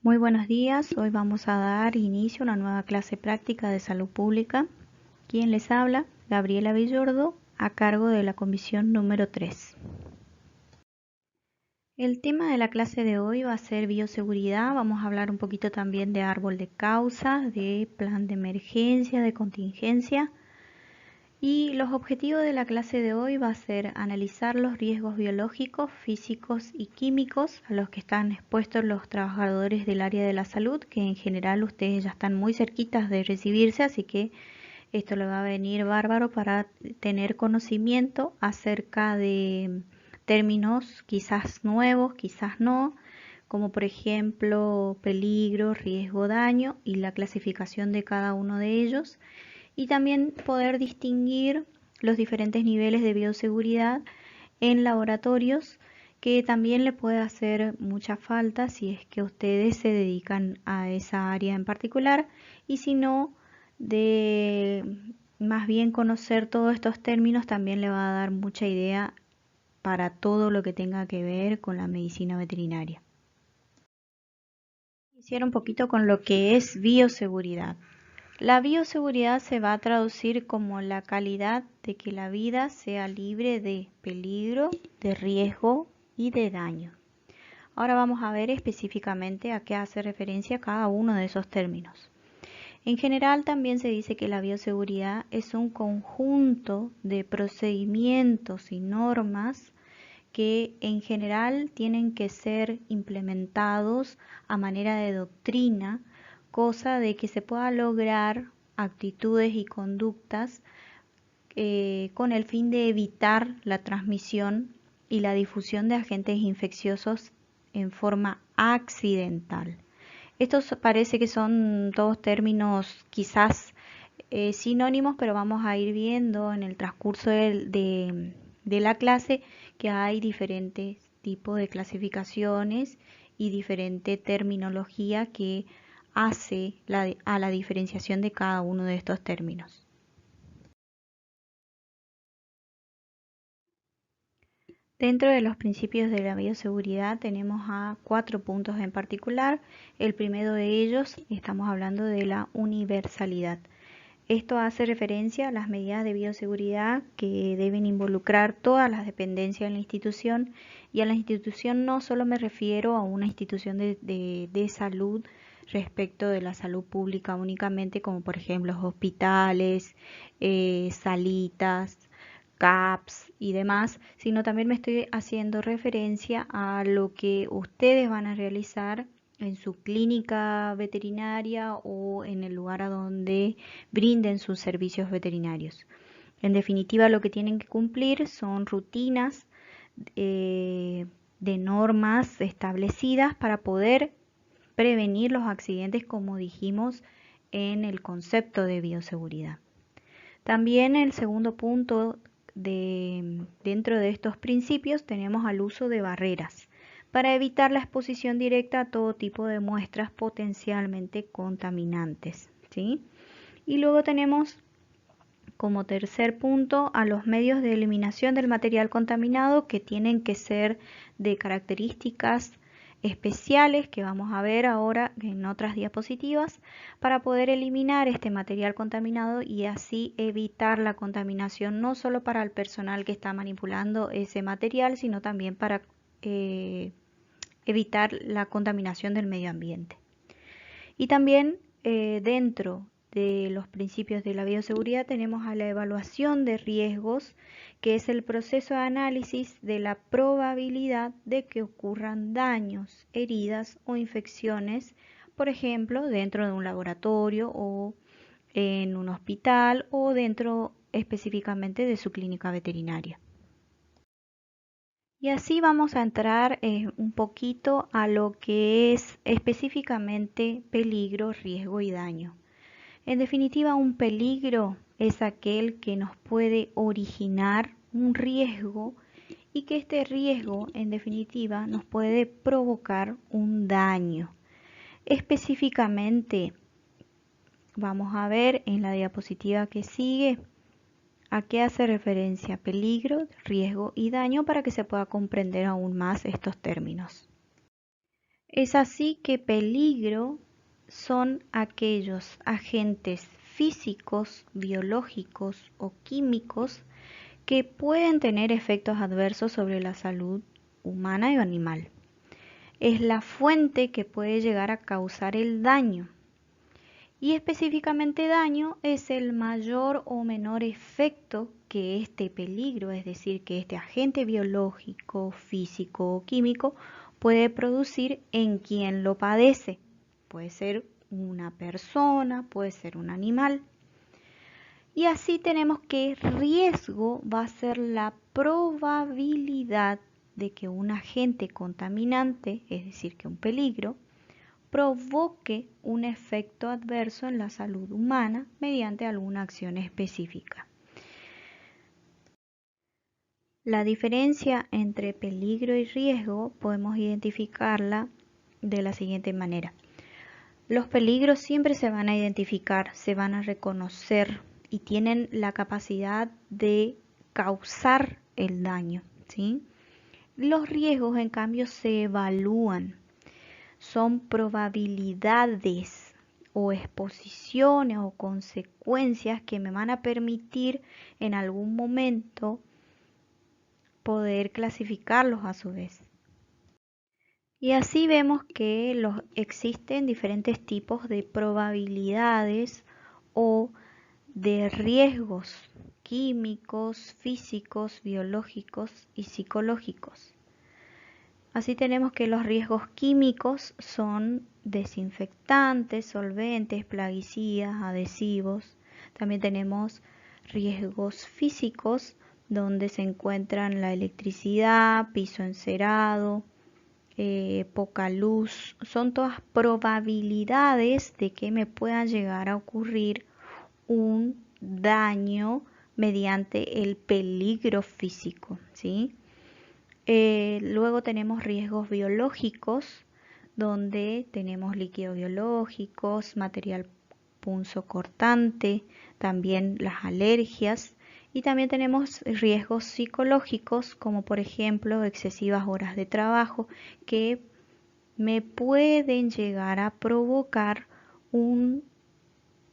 Muy buenos días, hoy vamos a dar inicio a una nueva clase práctica de salud pública. ¿Quién les habla? Gabriela Villordo, a cargo de la comisión número 3. El tema de la clase de hoy va a ser bioseguridad. Vamos a hablar un poquito también de árbol de causas, de plan de emergencia, de contingencia. Y los objetivos de la clase de hoy va a ser analizar los riesgos biológicos, físicos y químicos a los que están expuestos los trabajadores del área de la salud, que en general ustedes ya están muy cerquitas de recibirse, así que esto le va a venir bárbaro para tener conocimiento acerca de términos quizás nuevos, quizás no, como por ejemplo peligro, riesgo, daño y la clasificación de cada uno de ellos, y también poder distinguir los diferentes niveles de bioseguridad en laboratorios, que también le puede hacer mucha falta si es que ustedes se dedican a esa área en particular, y si no, de más bien conocer todos estos términos también le va a dar mucha idea para todo lo que tenga que ver con la medicina veterinaria. Iniciar un poquito con lo que es bioseguridad. La bioseguridad se va a traducir como la calidad de que la vida sea libre de peligro, de riesgo y de daño. Ahora vamos a ver específicamente a qué hace referencia cada uno de esos términos. En general también se dice que la bioseguridad es un conjunto de procedimientos y normas que en general tienen que ser implementados a manera de doctrina, cosa de que se pueda lograr actitudes y conductas con el fin de evitar la transmisión y la difusión de agentes infecciosos en forma accidental. Estos parece que son todos términos quizás sinónimos, pero vamos a ir viendo en el transcurso de la clase que hay diferentes tipos de clasificaciones y diferente terminología que hace a la diferenciación de cada uno de estos términos. Dentro de los principios de la bioseguridad tenemos a 4 puntos en particular. El primero de ellos, estamos hablando de la universalidad. Esto hace referencia a las medidas de bioseguridad que deben involucrar todas las dependencias de la institución, y a la institución no solo me refiero a una institución de salud respecto de la salud pública únicamente, como por ejemplo hospitales, salitas, CAPS y demás, sino también me estoy haciendo referencia a lo que ustedes van a realizar en su clínica veterinaria o en el lugar a donde brinden sus servicios veterinarios. En definitiva, lo que tienen que cumplir son rutinas de normas establecidas para poder prevenir los accidentes, como dijimos en el concepto de bioseguridad. También el segundo punto dentro de estos principios tenemos al uso de barreras para evitar la exposición directa a todo tipo de muestras potencialmente contaminantes, ¿sí? Y luego tenemos como tercer punto a los medios de eliminación del material contaminado, que tienen que ser de características especiales que vamos a ver ahora en otras diapositivas, para poder eliminar este material contaminado y así evitar la contaminación no solo para el personal que está manipulando ese material, sino también para evitar la contaminación del medio ambiente. Y también dentro de los principios de la bioseguridad tenemos a la evaluación de riesgos, que es el proceso de análisis de la probabilidad de que ocurran daños, heridas o infecciones, por ejemplo, dentro de un laboratorio o en un hospital o dentro específicamente de su clínica veterinaria. Y así vamos a entrar un poquito a lo que es específicamente peligro, riesgo y daño. En definitiva, un peligro es aquel que nos puede originar un riesgo, y que este riesgo en definitiva nos puede provocar un daño. Específicamente vamos a ver en la diapositiva que sigue a qué hace referencia peligro, riesgo y daño, para que se pueda comprender aún más estos términos. Es así que peligro son aquellos agentes físicos, biológicos o químicos que pueden tener efectos adversos sobre la salud humana y animal. Es la fuente que puede llegar a causar el daño. Y específicamente daño es el mayor o menor efecto que este peligro, es decir, que este agente biológico, físico o químico puede producir en quien lo padece. Puede ser una persona, puede ser un animal. Y así tenemos que riesgo va a ser la probabilidad de que un agente contaminante, es decir, que un peligro, provoque un efecto adverso en la salud humana mediante alguna acción específica. La diferencia entre peligro y riesgo podemos identificarla de la siguiente manera. Los peligros siempre se van a identificar, se van a reconocer y tienen la capacidad de causar el daño, ¿sí? Los riesgos, en cambio, se evalúan. Son probabilidades o exposiciones o consecuencias que me van a permitir en algún momento poder clasificarlos a su vez. Y así vemos que existen diferentes tipos de probabilidades o de riesgos químicos, físicos, biológicos y psicológicos. Así tenemos que los riesgos químicos son desinfectantes, solventes, plaguicidas, adhesivos. También tenemos riesgos físicos donde se encuentran la electricidad, piso encerado, poca luz. Son todas probabilidades de que me pueda llegar a ocurrir un daño mediante el peligro físico, ¿sí? Luego tenemos riesgos biológicos, donde tenemos líquidos biológicos, material punzocortante, también las alergias, y también tenemos riesgos psicológicos, como por ejemplo excesivas horas de trabajo, que me pueden llegar a provocar un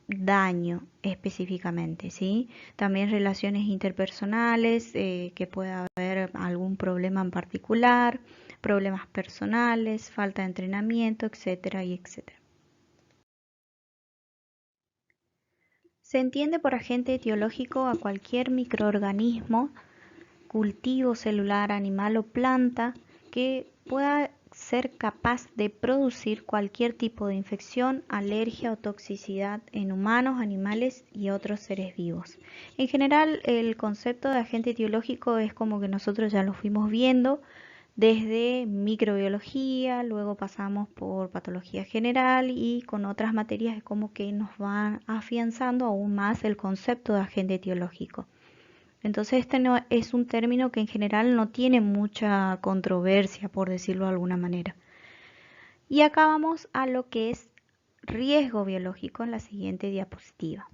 daño específicamente, ¿sí? También relaciones interpersonales, que pueda haber algún problema en particular, problemas personales, falta de entrenamiento, etcétera y etcétera. Se entiende por agente etiológico a cualquier microorganismo, cultivo celular, animal o planta que pueda ser capaz de producir cualquier tipo de infección, alergia o toxicidad en humanos, animales y otros seres vivos. En general, el concepto de agente etiológico es como que nosotros ya lo fuimos viendo desde microbiología, luego pasamos por patología general y con otras materias es como que nos van afianzando aún más el concepto de agente etiológico. Entonces este no es un término que en general no tiene mucha controversia, por decirlo de alguna manera. Y acá vamos a lo que es riesgo biológico en la siguiente diapositiva.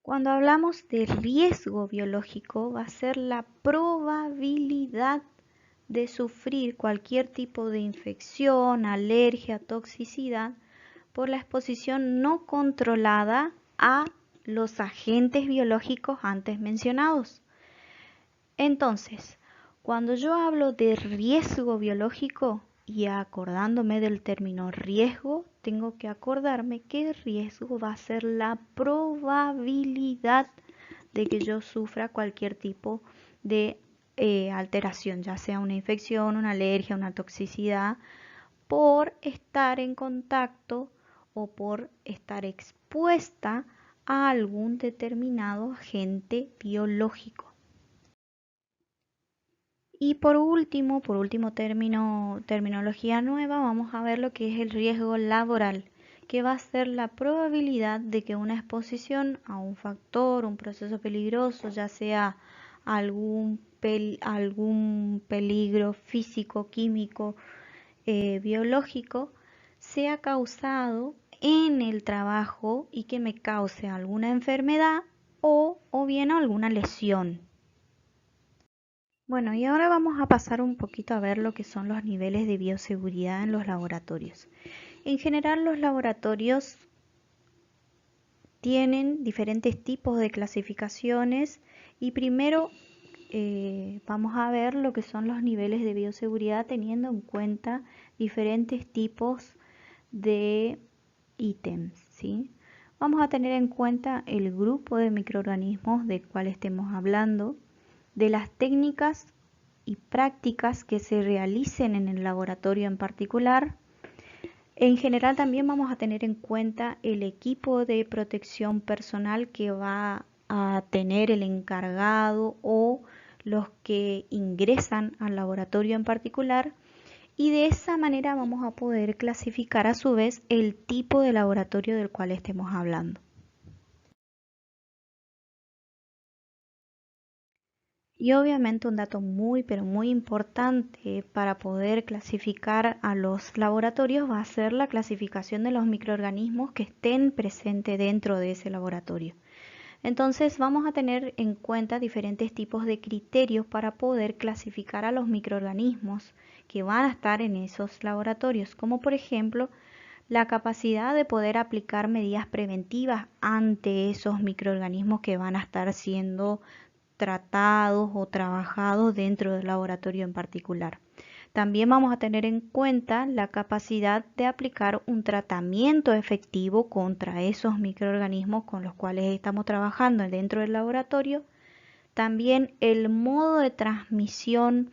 Cuando hablamos de riesgo biológico va a ser la probabilidad de sufrir cualquier tipo de infección, alergia, toxicidad por la exposición no controlada a los agentes biológicos antes mencionados. Entonces, cuando yo hablo de riesgo biológico y acordándome del término riesgo, tengo que acordarme que riesgo va a ser la probabilidad de que yo sufra cualquier tipo de alteración, ya sea una infección, una alergia, una toxicidad, por estar en contacto o por estar expuesta a algún determinado agente biológico. Y por último terminología nueva, vamos a ver lo que es el riesgo laboral, que va a ser la probabilidad de que una exposición a un factor, un proceso peligroso, ya sea algún peligro físico, químico, biológico, sea causado en el trabajo y que me cause alguna enfermedad o bien alguna lesión. Bueno, y ahora vamos a pasar un poquito a ver lo que son los niveles de bioseguridad en los laboratorios. En general, los laboratorios tienen diferentes tipos de clasificaciones y primero vamos a ver lo que son los niveles de bioseguridad teniendo en cuenta diferentes tipos de ítems, ¿sí? Vamos a tener en cuenta el grupo de microorganismos del cual estemos hablando, de las técnicas y prácticas que se realicen en el laboratorio en particular. En general también vamos a tener en cuenta el equipo de protección personal que va a tener el encargado o los que ingresan al laboratorio en particular, y de esa manera vamos a poder clasificar a su vez el tipo de laboratorio del cual estemos hablando. Y obviamente un dato muy pero muy importante para poder clasificar a los laboratorios va a ser la clasificación de los microorganismos que estén presentes dentro de ese laboratorio. Entonces vamos a tener en cuenta diferentes tipos de criterios para poder clasificar a los microorganismos que van a estar en esos laboratorios, como por ejemplo la capacidad de poder aplicar medidas preventivas ante esos microorganismos que van a estar siendo tratados o trabajados dentro del laboratorio en particular. También vamos a tener en cuenta la capacidad de aplicar un tratamiento efectivo contra esos microorganismos con los cuales estamos trabajando dentro del laboratorio. También el modo de transmisión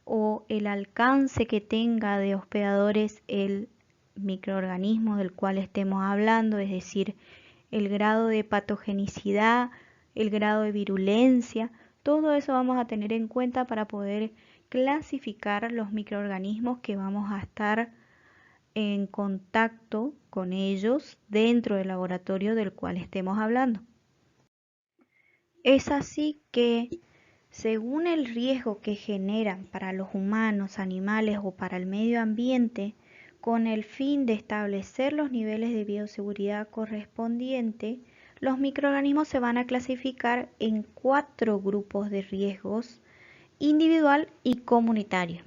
o el alcance que tenga de hospedadores el microorganismo del cual estemos hablando, es decir, el grado de patogenicidad, el grado de virulencia, todo eso vamos a tener en cuenta para poder clasificar los microorganismos que vamos a estar en contacto con ellos dentro del laboratorio del cual estemos hablando. Es así que, según el riesgo que generan para los humanos, animales o para el medio ambiente, con el fin de establecer los niveles de bioseguridad correspondientes, los microorganismos se van a clasificar en 4 grupos de riesgos: individual y comunitario.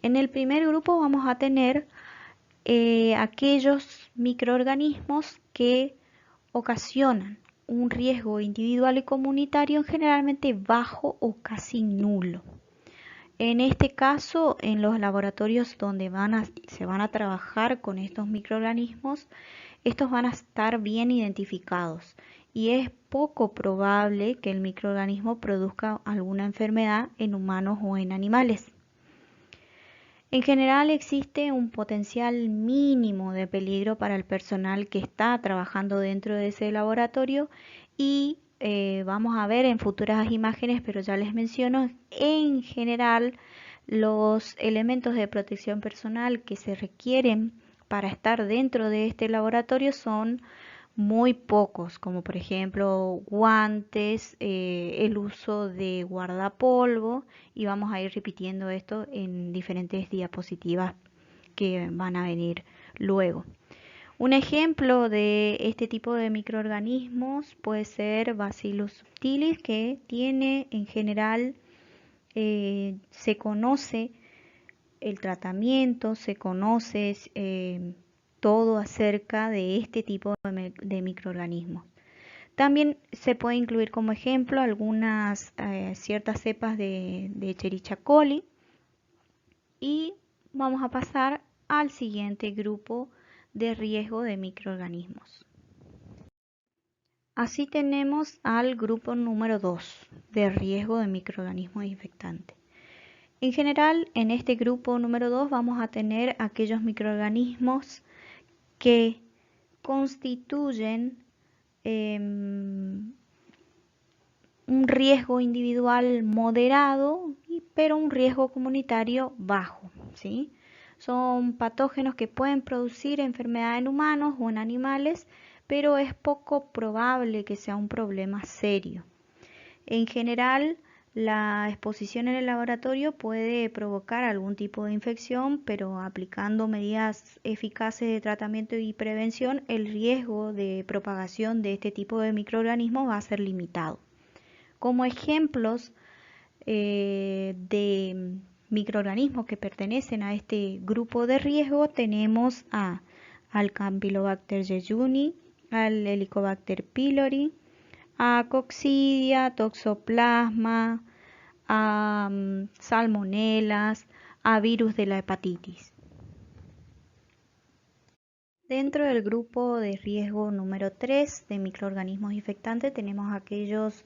En el primer grupo vamos a tener aquellos microorganismos que ocasionan un riesgo individual y comunitario generalmente bajo o casi nulo. En este caso, en los laboratorios donde se van a trabajar con estos microorganismos, estos van a estar bien identificados y es poco probable que el microorganismo produzca alguna enfermedad en humanos o en animales. En general existe un potencial mínimo de peligro para el personal que está trabajando dentro de ese laboratorio y vamos a ver en futuras imágenes, pero ya les menciono, en general los elementos de protección personal que se requieren para estar dentro de este laboratorio son muy pocos, como por ejemplo guantes, el uso de guardapolvo, y vamos a ir repitiendo esto en diferentes diapositivas que van a venir luego. Un ejemplo de este tipo de microorganismos puede ser Bacillus subtilis, que tiene en general, se conoce el tratamiento, se conoce todo acerca de este tipo de microorganismos. También se puede incluir como ejemplo algunas ciertas cepas de Escherichia coli, y vamos a pasar al siguiente grupo de riesgo de microorganismos. Así tenemos al grupo número 2 de riesgo de microorganismos infectantes. En general, en este grupo número 2 vamos a tener aquellos microorganismos que constituyen un riesgo individual moderado, pero un riesgo comunitario bajo, ¿sí? Son patógenos que pueden producir enfermedad en humanos o en animales, pero es poco probable que sea un problema serio. En general, la exposición en el laboratorio puede provocar algún tipo de infección, pero aplicando medidas eficaces de tratamiento y prevención, el riesgo de propagación de este tipo de microorganismos va a ser limitado. Como ejemplos de microorganismos que pertenecen a este grupo de riesgo tenemos al Campylobacter jejuni, al Helicobacter pylori, a Coccidia, Toxoplasma, a salmonelas, a virus de la hepatitis. Dentro del grupo de riesgo número 3 de microorganismos infectantes tenemos aquellos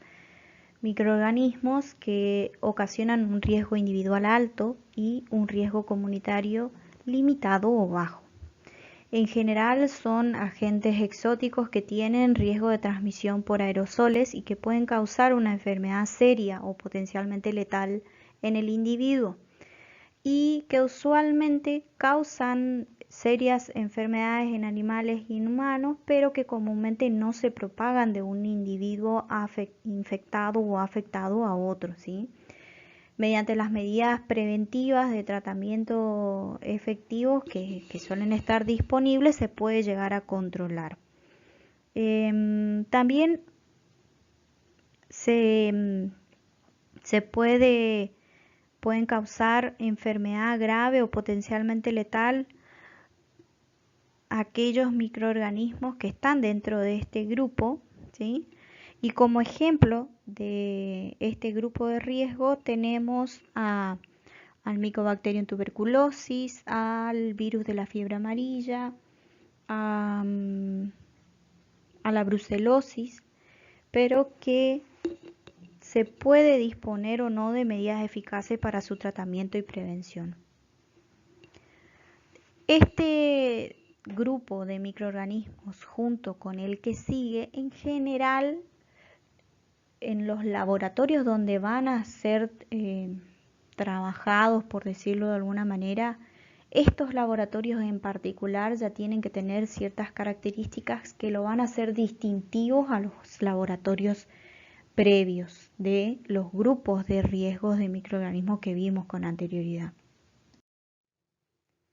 microorganismos que ocasionan un riesgo individual alto y un riesgo comunitario limitado o bajo. En general son agentes exóticos que tienen riesgo de transmisión por aerosoles y que pueden causar una enfermedad seria o potencialmente letal en el individuo y que usualmente causan serias enfermedades en animales y en humanos, pero que comúnmente no se propagan de un individuo infectado o afectado a otro, ¿sí? Mediante las medidas preventivas de tratamiento efectivos que suelen estar disponibles se puede llegar a controlar. También se pueden causar enfermedad grave o potencialmente letal aquellos microorganismos que están dentro de este grupo, ¿sí? Y como ejemplo de este grupo de riesgo tenemos al Mycobacterium tuberculosis, al virus de la fiebre amarilla, a la brucelosis, pero que se puede disponer o no de medidas eficaces para su tratamiento y prevención. Este grupo de microorganismos junto con el que sigue, en general, en los laboratorios donde van a ser trabajados, por decirlo de alguna manera, estos laboratorios en particular ya tienen que tener ciertas características que lo van a hacer distintivos a los laboratorios previos de los grupos de riesgos de microorganismos que vimos con anterioridad.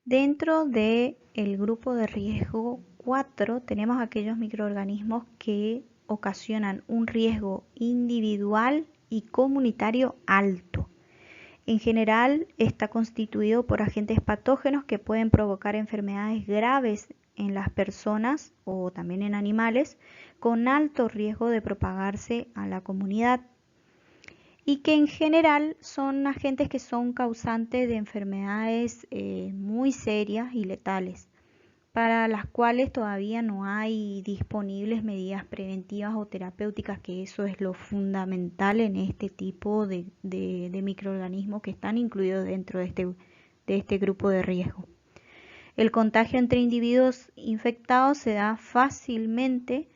Dentro del grupo de riesgo 4 tenemos aquellos microorganismos que ocasionan un riesgo individual y comunitario alto. En general está constituido por agentes patógenos que pueden provocar enfermedades graves en las personas o también en animales con alto riesgo de propagarse a la comunidad y que en general son agentes que son causantes de enfermedades muy serias y letales, para las cuales todavía no hay disponibles medidas preventivas o terapéuticas, que eso es lo fundamental en este tipo de microorganismos que están incluidos dentro de este grupo de riesgo. El contagio entre individuos infectados se da fácilmente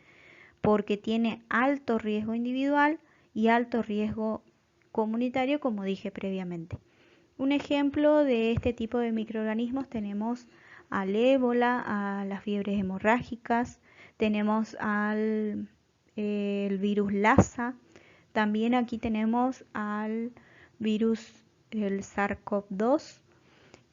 porque tiene alto riesgo individual y alto riesgo comunitario, como dije previamente. Un ejemplo de este tipo de microorganismos tenemos al ébola, a las fiebres hemorrágicas, tenemos el virus Lassa, también aquí tenemos al virus el SARS-CoV-2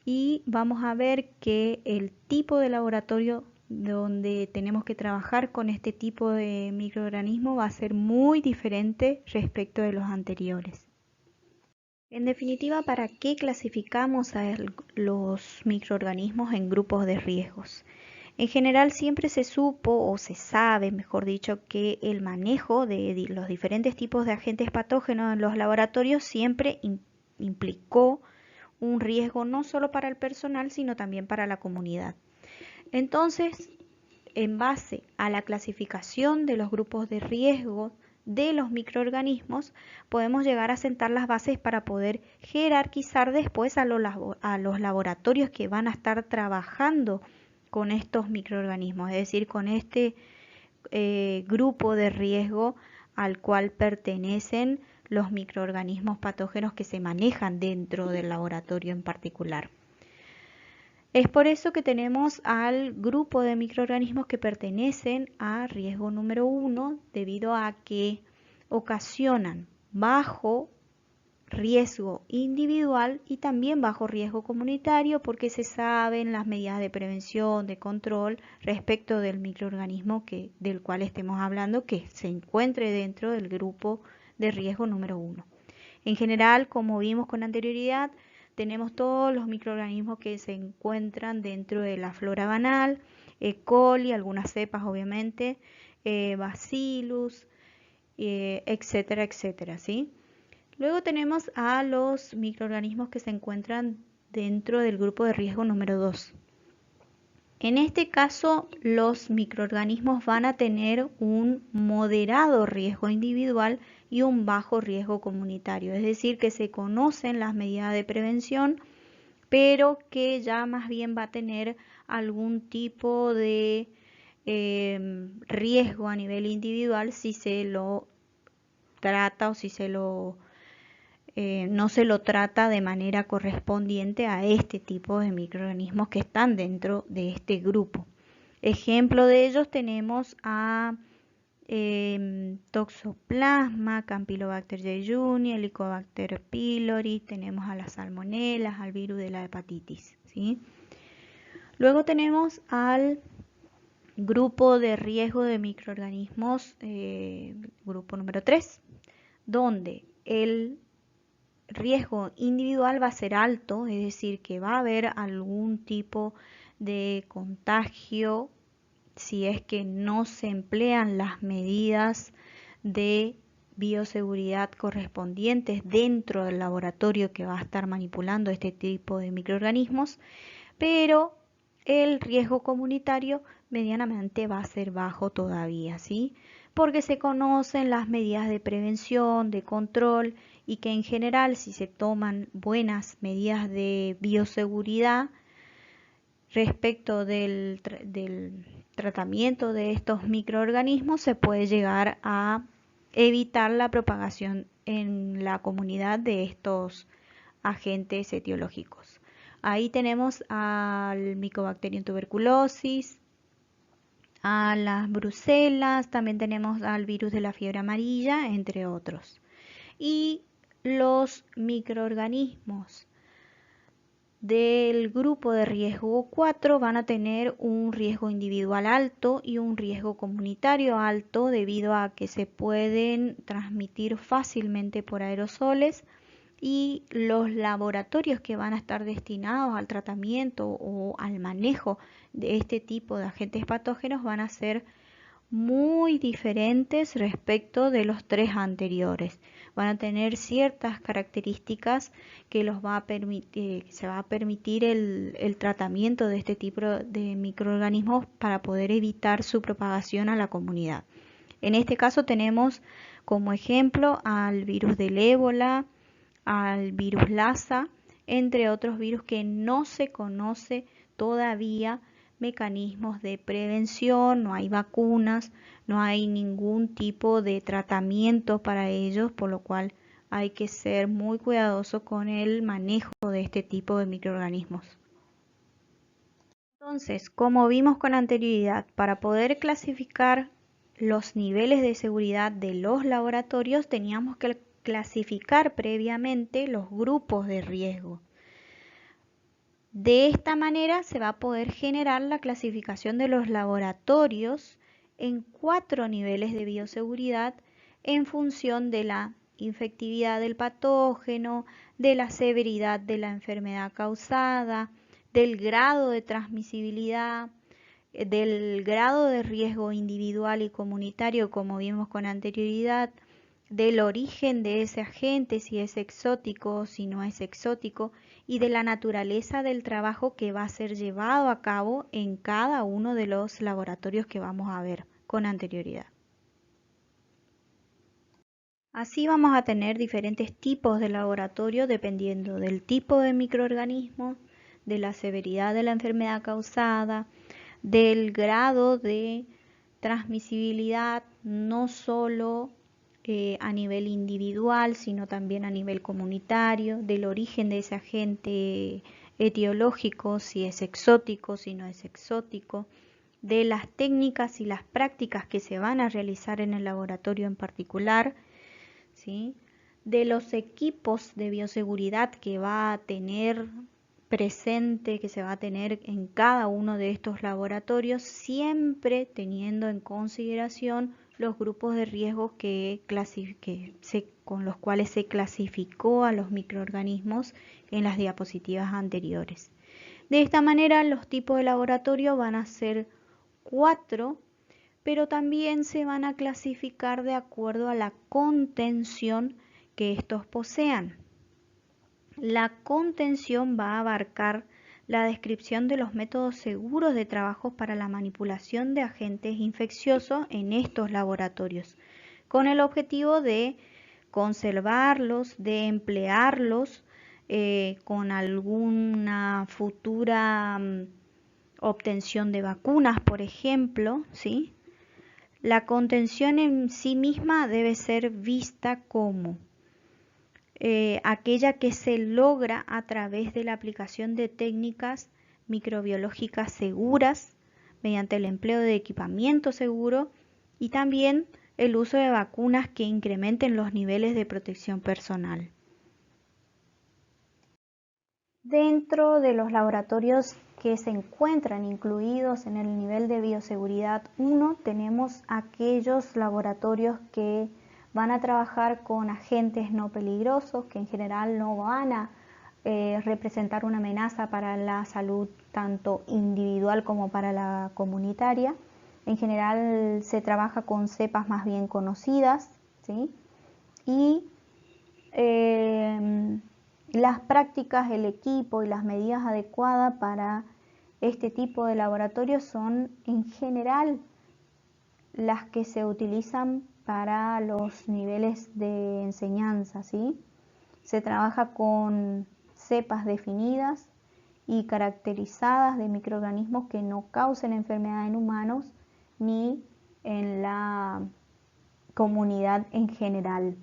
y vamos a ver que el tipo de laboratorio donde tenemos que trabajar con este tipo de microorganismo va a ser muy diferente respecto de los anteriores. En definitiva, ¿para qué clasificamos a los microorganismos en grupos de riesgos? En general siempre se supo o se sabe, mejor dicho, que el manejo de los diferentes tipos de agentes patógenos en los laboratorios siempre implicó un riesgo no solo para el personal, sino también para la comunidad. Entonces, en base a la clasificación de los grupos de riesgo de los microorganismos, podemos llegar a sentar las bases para poder jerarquizar después a los laboratorios que van a estar trabajando con estos microorganismos, es decir, con este grupo de riesgo al cual pertenecen los microorganismos patógenos que se manejan dentro del laboratorio en particular. Es por eso que tenemos al grupo de microorganismos que pertenecen a riesgo número 1, debido a que ocasionan bajo riesgo individual y también bajo riesgo comunitario, porque se saben las medidas de prevención, de control respecto del microorganismo del cual estemos hablando, que se encuentre dentro del grupo de riesgo número 1. En general, como vimos con anterioridad, tenemos todos los microorganismos que se encuentran dentro de la flora banal, E. coli, algunas cepas obviamente, Bacillus, etcétera, etcétera, ¿sí? Luego tenemos a los microorganismos que se encuentran dentro del grupo de riesgo número 2. En este caso, los microorganismos van a tener un moderado riesgo individual y un bajo riesgo comunitario, es decir, que se conocen las medidas de prevención, pero que ya más bien va a tener algún tipo de riesgo a nivel individual si se lo trata o si no se lo trata de manera correspondiente a este tipo de microorganismos que están dentro de este grupo. Ejemplo de ellos tenemos a Toxoplasma, Campylobacter jejuni, Helicobacter pylori, tenemos a las salmonelas, al virus de la hepatitis, ¿sí? Luego tenemos al grupo de riesgo de microorganismos, grupo número 3, donde el riesgo individual va a ser alto, es decir, que va a haber algún tipo de contagio si es que no se emplean las medidas de bioseguridad correspondientes dentro del laboratorio que va a estar manipulando este tipo de microorganismos, pero el riesgo comunitario medianamente va a ser bajo todavía, ¿sí? Porque se conocen las medidas de prevención, de control y que en general si se toman buenas medidas de bioseguridad respecto del tratamiento de estos microorganismos se puede llegar a evitar la propagación en la comunidad de estos agentes etiológicos. Ahí tenemos al Mycobacterium tuberculosis, a las brucelas, también tenemos al virus de la fiebre amarilla, entre otros. Y los microorganismos del grupo de riesgo 4 van a tener un riesgo individual alto y un riesgo comunitario alto debido a que se pueden transmitir fácilmente por aerosoles y los laboratorios que van a estar destinados al tratamiento o al manejo de este tipo de agentes patógenos van a ser muy diferentes respecto de los 3 anteriores. Van a tener ciertas características que se va a permitir el tratamiento de este tipo de microorganismos para poder evitar su propagación a la comunidad. En este caso tenemos como ejemplo al virus del ébola, al virus Lassa, entre otros virus que no se conoce todavía mecanismos de prevención, no hay vacunas, no hay ningún tipo de tratamiento para ellos, por lo cual hay que ser muy cuidadoso con el manejo de este tipo de microorganismos. Entonces, como vimos con anterioridad, para poder clasificar los niveles de seguridad de los laboratorios teníamos que clasificar previamente los grupos de riesgo. De esta manera se va a poder generar la clasificación de los laboratorios en 4 niveles de bioseguridad en función de la infectividad del patógeno, de la severidad de la enfermedad causada, del grado de transmisibilidad, del grado de riesgo individual y comunitario, como vimos con anterioridad, del origen de ese agente, si es exótico o si no es exótico, y de la naturaleza del trabajo que va a ser llevado a cabo en cada uno de los laboratorios que vamos a ver con anterioridad. Así vamos a tener diferentes tipos de laboratorio dependiendo del tipo de microorganismo, de la severidad de la enfermedad causada, del grado de transmisibilidad, no solo a nivel individual, sino también a nivel comunitario, del origen de ese agente etiológico, si es exótico, si no es exótico, de las técnicas y las prácticas que se van a realizar en el laboratorio en particular, ¿sí? De los equipos de bioseguridad que va a tener presente, que se va a tener en cada uno de estos laboratorios, siempre teniendo en consideración los grupos de riesgo con los cuales se clasificó a los microorganismos en las diapositivas anteriores. De esta manera, los tipos de laboratorio van a ser 4, pero también se van a clasificar de acuerdo a la contención que estos posean. La contención va a abarcar la descripción de los métodos seguros de trabajo para la manipulación de agentes infecciosos en estos laboratorios, con el objetivo de conservarlos, de emplearlos con alguna futura obtención de vacunas, por ejemplo, ¿sí? La contención en sí misma debe ser vista como aquella que se logra a través de la aplicación de técnicas microbiológicas seguras, mediante el empleo de equipamiento seguro y también el uso de vacunas que incrementen los niveles de protección personal. Dentro de los laboratorios que se encuentran incluidos en el nivel de bioseguridad 1, tenemos aquellos laboratorios que van a trabajar con agentes no peligrosos, que en general no van a representar una amenaza para la salud tanto individual como para la comunitaria. En general se trabaja con cepas más bien conocidas, ¿sí? Y las prácticas, el equipo y las medidas adecuadas para este tipo de laboratorios son en general las que se utilizan para los niveles de enseñanza, ¿sí? Se trabaja con cepas definidas y caracterizadas de microorganismos que no causen enfermedad en humanos ni en la comunidad en general.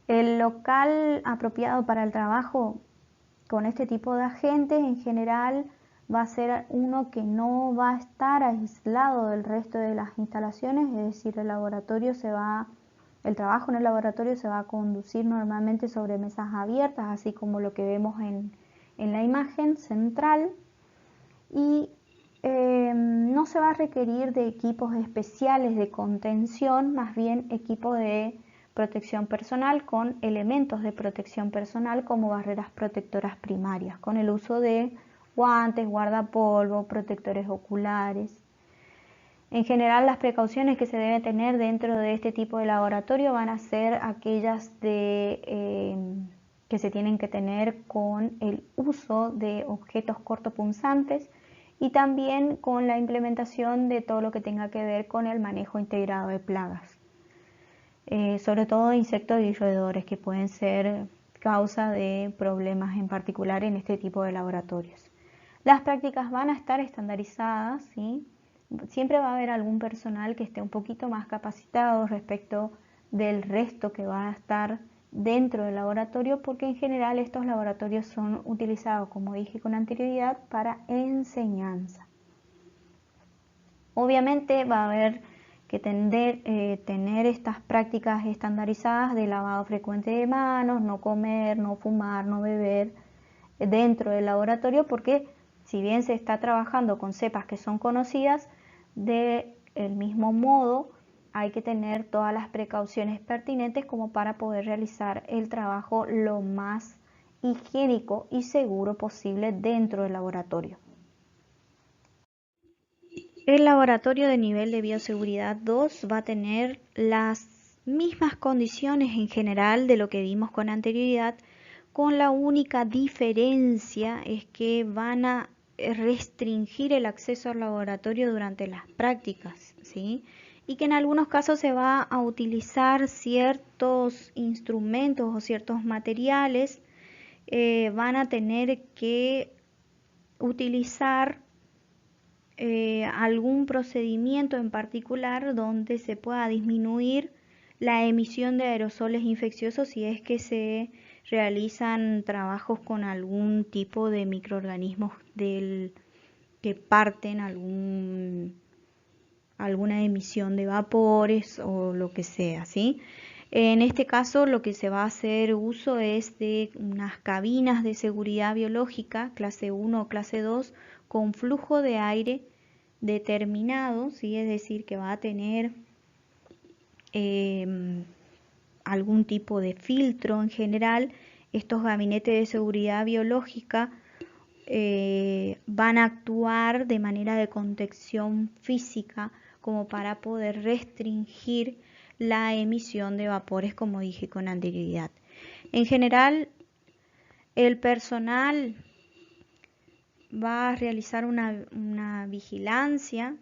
El local apropiado para el trabajo con este tipo de agentes en general va a ser uno que no va a estar aislado del resto de las instalaciones, es decir, el trabajo en el laboratorio se va a conducir normalmente sobre mesas abiertas, así como lo que vemos en la imagen central, y no se va a requerir de equipos especiales de contención, más bien equipos de protección personal con elementos de protección personal como barreras protectoras primarias, con el uso de guantes, guardapolvo, protectores oculares. En general, las precauciones que se deben tener dentro de este tipo de laboratorio van a ser aquellas que se tienen que tener con el uso de objetos cortopunzantes y también con la implementación de todo lo que tenga que ver con el manejo integrado de plagas. Sobre todo insectos y roedores que pueden ser causa de problemas en particular en este tipo de laboratorios. Las prácticas van a estar estandarizadas, ¿sí? Siempre va a haber algún personal que esté un poquito más capacitado respecto del resto que va a estar dentro del laboratorio, porque en general estos laboratorios son utilizados, como dije con anterioridad, para enseñanza. Obviamente va a haber que tener estas prácticas estandarizadas de lavado frecuente de manos, no comer, no fumar, no beber dentro del laboratorio, porque si bien se está trabajando con cepas que son conocidas, del mismo modo hay que tener todas las precauciones pertinentes como para poder realizar el trabajo lo más higiénico y seguro posible dentro del laboratorio. El laboratorio de nivel de bioseguridad 2 va a tener las mismas condiciones en general de lo que vimos con anterioridad, con la única diferencia es que van a restringir el acceso al laboratorio durante las prácticas, ¿sí? Y que en algunos casos se va a utilizar ciertos instrumentos o ciertos materiales, van a tener que utilizar algún procedimiento en particular donde se pueda disminuir la emisión de aerosoles infecciosos si es que se realizan trabajos con algún tipo de microorganismos que parten alguna emisión de vapores o lo que sea, ¿sí? En este caso lo que se va a hacer uso es de unas cabinas de seguridad biológica clase 1 o clase 2 con flujo de aire determinado, ¿sí? Es decir, que va a tener algún tipo de filtro en general. Estos gabinetes de seguridad biológica van a actuar de manera de contención física como para poder restringir la emisión de vapores, como dije con anterioridad. En general, el personal va a realizar una vigilancia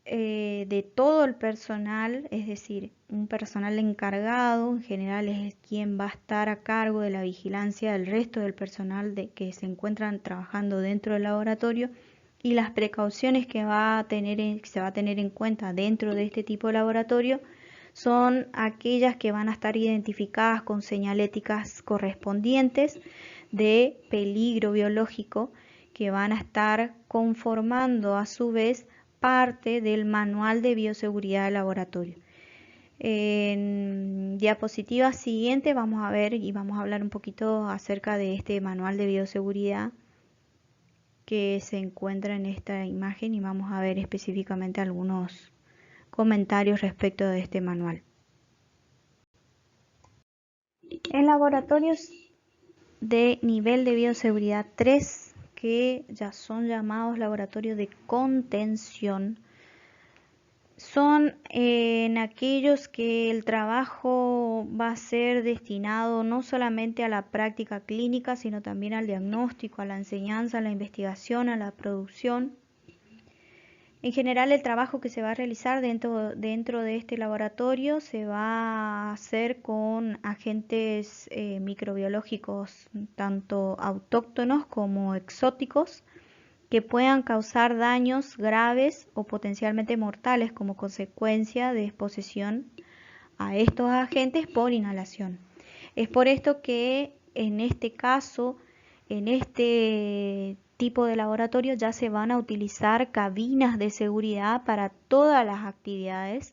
de todo el personal, es decir, un personal encargado, en general es quien va a estar a cargo de la vigilancia del resto del personal que se encuentran trabajando dentro del laboratorio, y las precauciones que se va a tener en cuenta dentro de este tipo de laboratorio son aquellas que van a estar identificadas con señaléticas correspondientes de peligro biológico, que van a estar conformando a su vez parte del manual de bioseguridad del laboratorio. En diapositiva siguiente vamos a ver y vamos a hablar un poquito acerca de este manual de bioseguridad que se encuentra en esta imagen, y vamos a ver específicamente algunos comentarios respecto de este manual. En laboratorios de nivel de bioseguridad 3, que ya son llamados laboratorios de contención, son en aquellos que el trabajo va a ser destinado no solamente a la práctica clínica, sino también al diagnóstico, a la enseñanza, a la investigación, a la producción. En general, el trabajo que se va a realizar dentro de este laboratorio se va a hacer con agentes microbiológicos, tanto autóctonos como exóticos, que puedan causar daños graves o potencialmente mortales como consecuencia de exposición a estos agentes por inhalación. Es por esto que en este caso, en este tipo de laboratorio, ya se van a utilizar cabinas de seguridad para todas las actividades,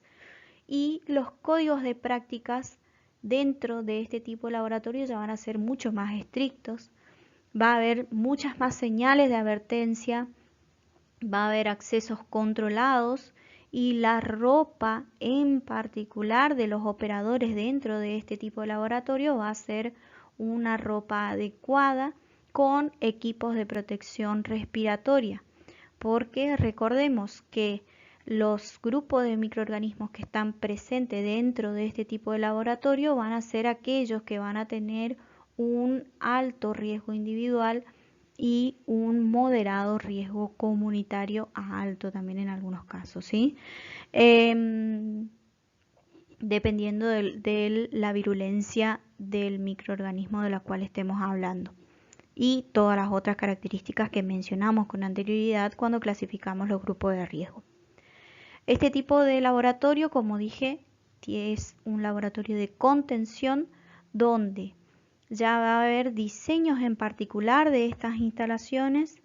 y los códigos de prácticas dentro de este tipo de laboratorio ya van a ser mucho más estrictos. Va a haber muchas más señales de advertencia, va a haber accesos controlados, y la ropa en particular de los operadores dentro de este tipo de laboratorio va a ser una ropa adecuada con equipos de protección respiratoria, porque recordemos que los grupos de microorganismos que están presentes dentro de este tipo de laboratorio van a ser aquellos que van a tener un alto riesgo individual y un moderado riesgo comunitario a alto también en algunos casos, ¿sí? Dependiendo de la virulencia del microorganismo de la cual estemos hablando, y todas las otras características que mencionamos con anterioridad cuando clasificamos los grupos de riesgo. Este tipo de laboratorio, como dije, es un laboratorio de contención donde ya va a haber diseños en particular de estas instalaciones,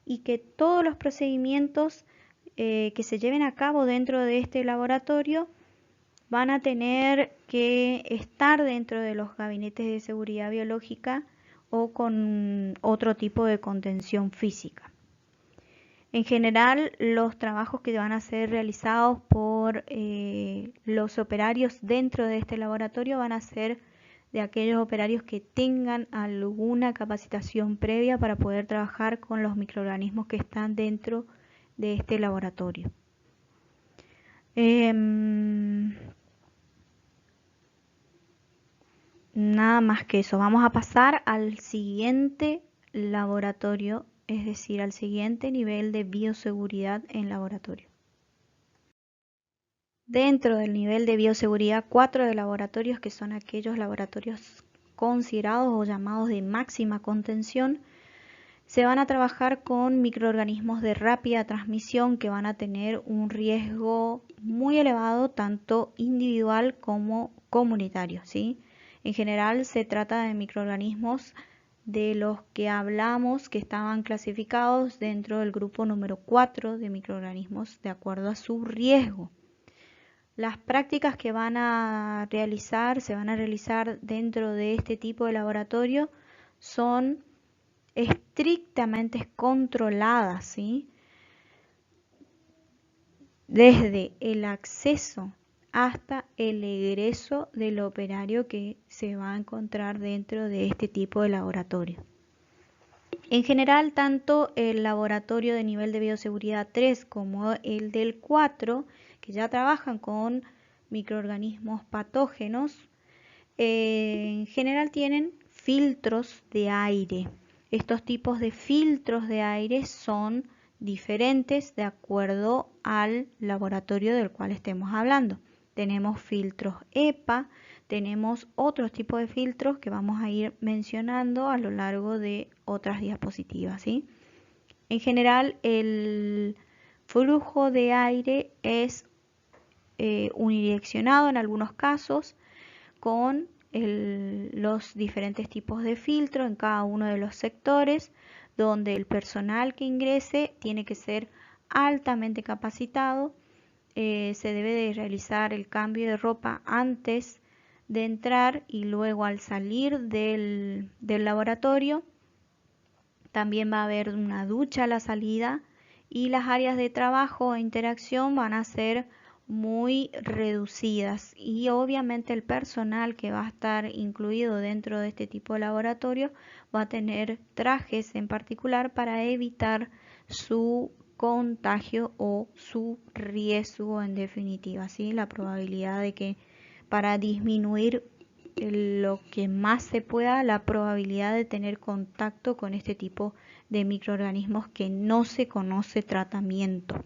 y que todos los procedimientos que se lleven a cabo dentro de este laboratorio van a tener que estar dentro de los gabinetes de seguridad biológica o con otro tipo de contención física. En general, los trabajos que van a ser realizados por los operarios dentro de este laboratorio van a ser de aquellos operarios que tengan alguna capacitación previa para poder trabajar con los microorganismos que están dentro de este laboratorio. Nada más que eso. Vamos a pasar al siguiente laboratorio, es decir, al siguiente nivel de bioseguridad en laboratorio. Dentro del nivel de bioseguridad 4 de laboratorios, que son aquellos laboratorios considerados o llamados de máxima contención, se van a trabajar con microorganismos de rápida transmisión que van a tener un riesgo muy elevado, tanto individual como comunitario, ¿sí? En general se trata de microorganismos de los que hablamos que estaban clasificados dentro del grupo número 4 de microorganismos de acuerdo a su riesgo. Las prácticas que se van a realizar dentro de este tipo de laboratorio son estrictamente controladas, ¿sí? desde el acceso hasta el egreso del operario que se va a encontrar dentro de este tipo de laboratorio. En general, tanto el laboratorio de nivel de bioseguridad 3 como el del 4, que ya trabajan con microorganismos patógenos, en general tienen filtros de aire. Estos tipos de filtros de aire son diferentes de acuerdo al laboratorio del cual estemos hablando. Tenemos filtros EPA, tenemos otros tipos de filtros que vamos a ir mencionando a lo largo de otras diapositivas, ¿sí? En general, el flujo de aire es unidireccionado en algunos casos, con los diferentes tipos de filtro en cada uno de los sectores, donde el personal que ingrese tiene que ser altamente capacitado. Se debe de realizar el cambio de ropa antes de entrar y luego al salir del laboratorio. También va a haber una ducha a la salida y las áreas de trabajo e interacción van a ser muy reducidas, y obviamente el personal que va a estar incluido dentro de este tipo de laboratorio va a tener trajes en particular para evitar su contagio o su riesgo, en definitiva, ¿sí? La probabilidad de que, para disminuir lo que más se pueda, la probabilidad de tener contacto con este tipo de microorganismos que no se conoce tratamiento.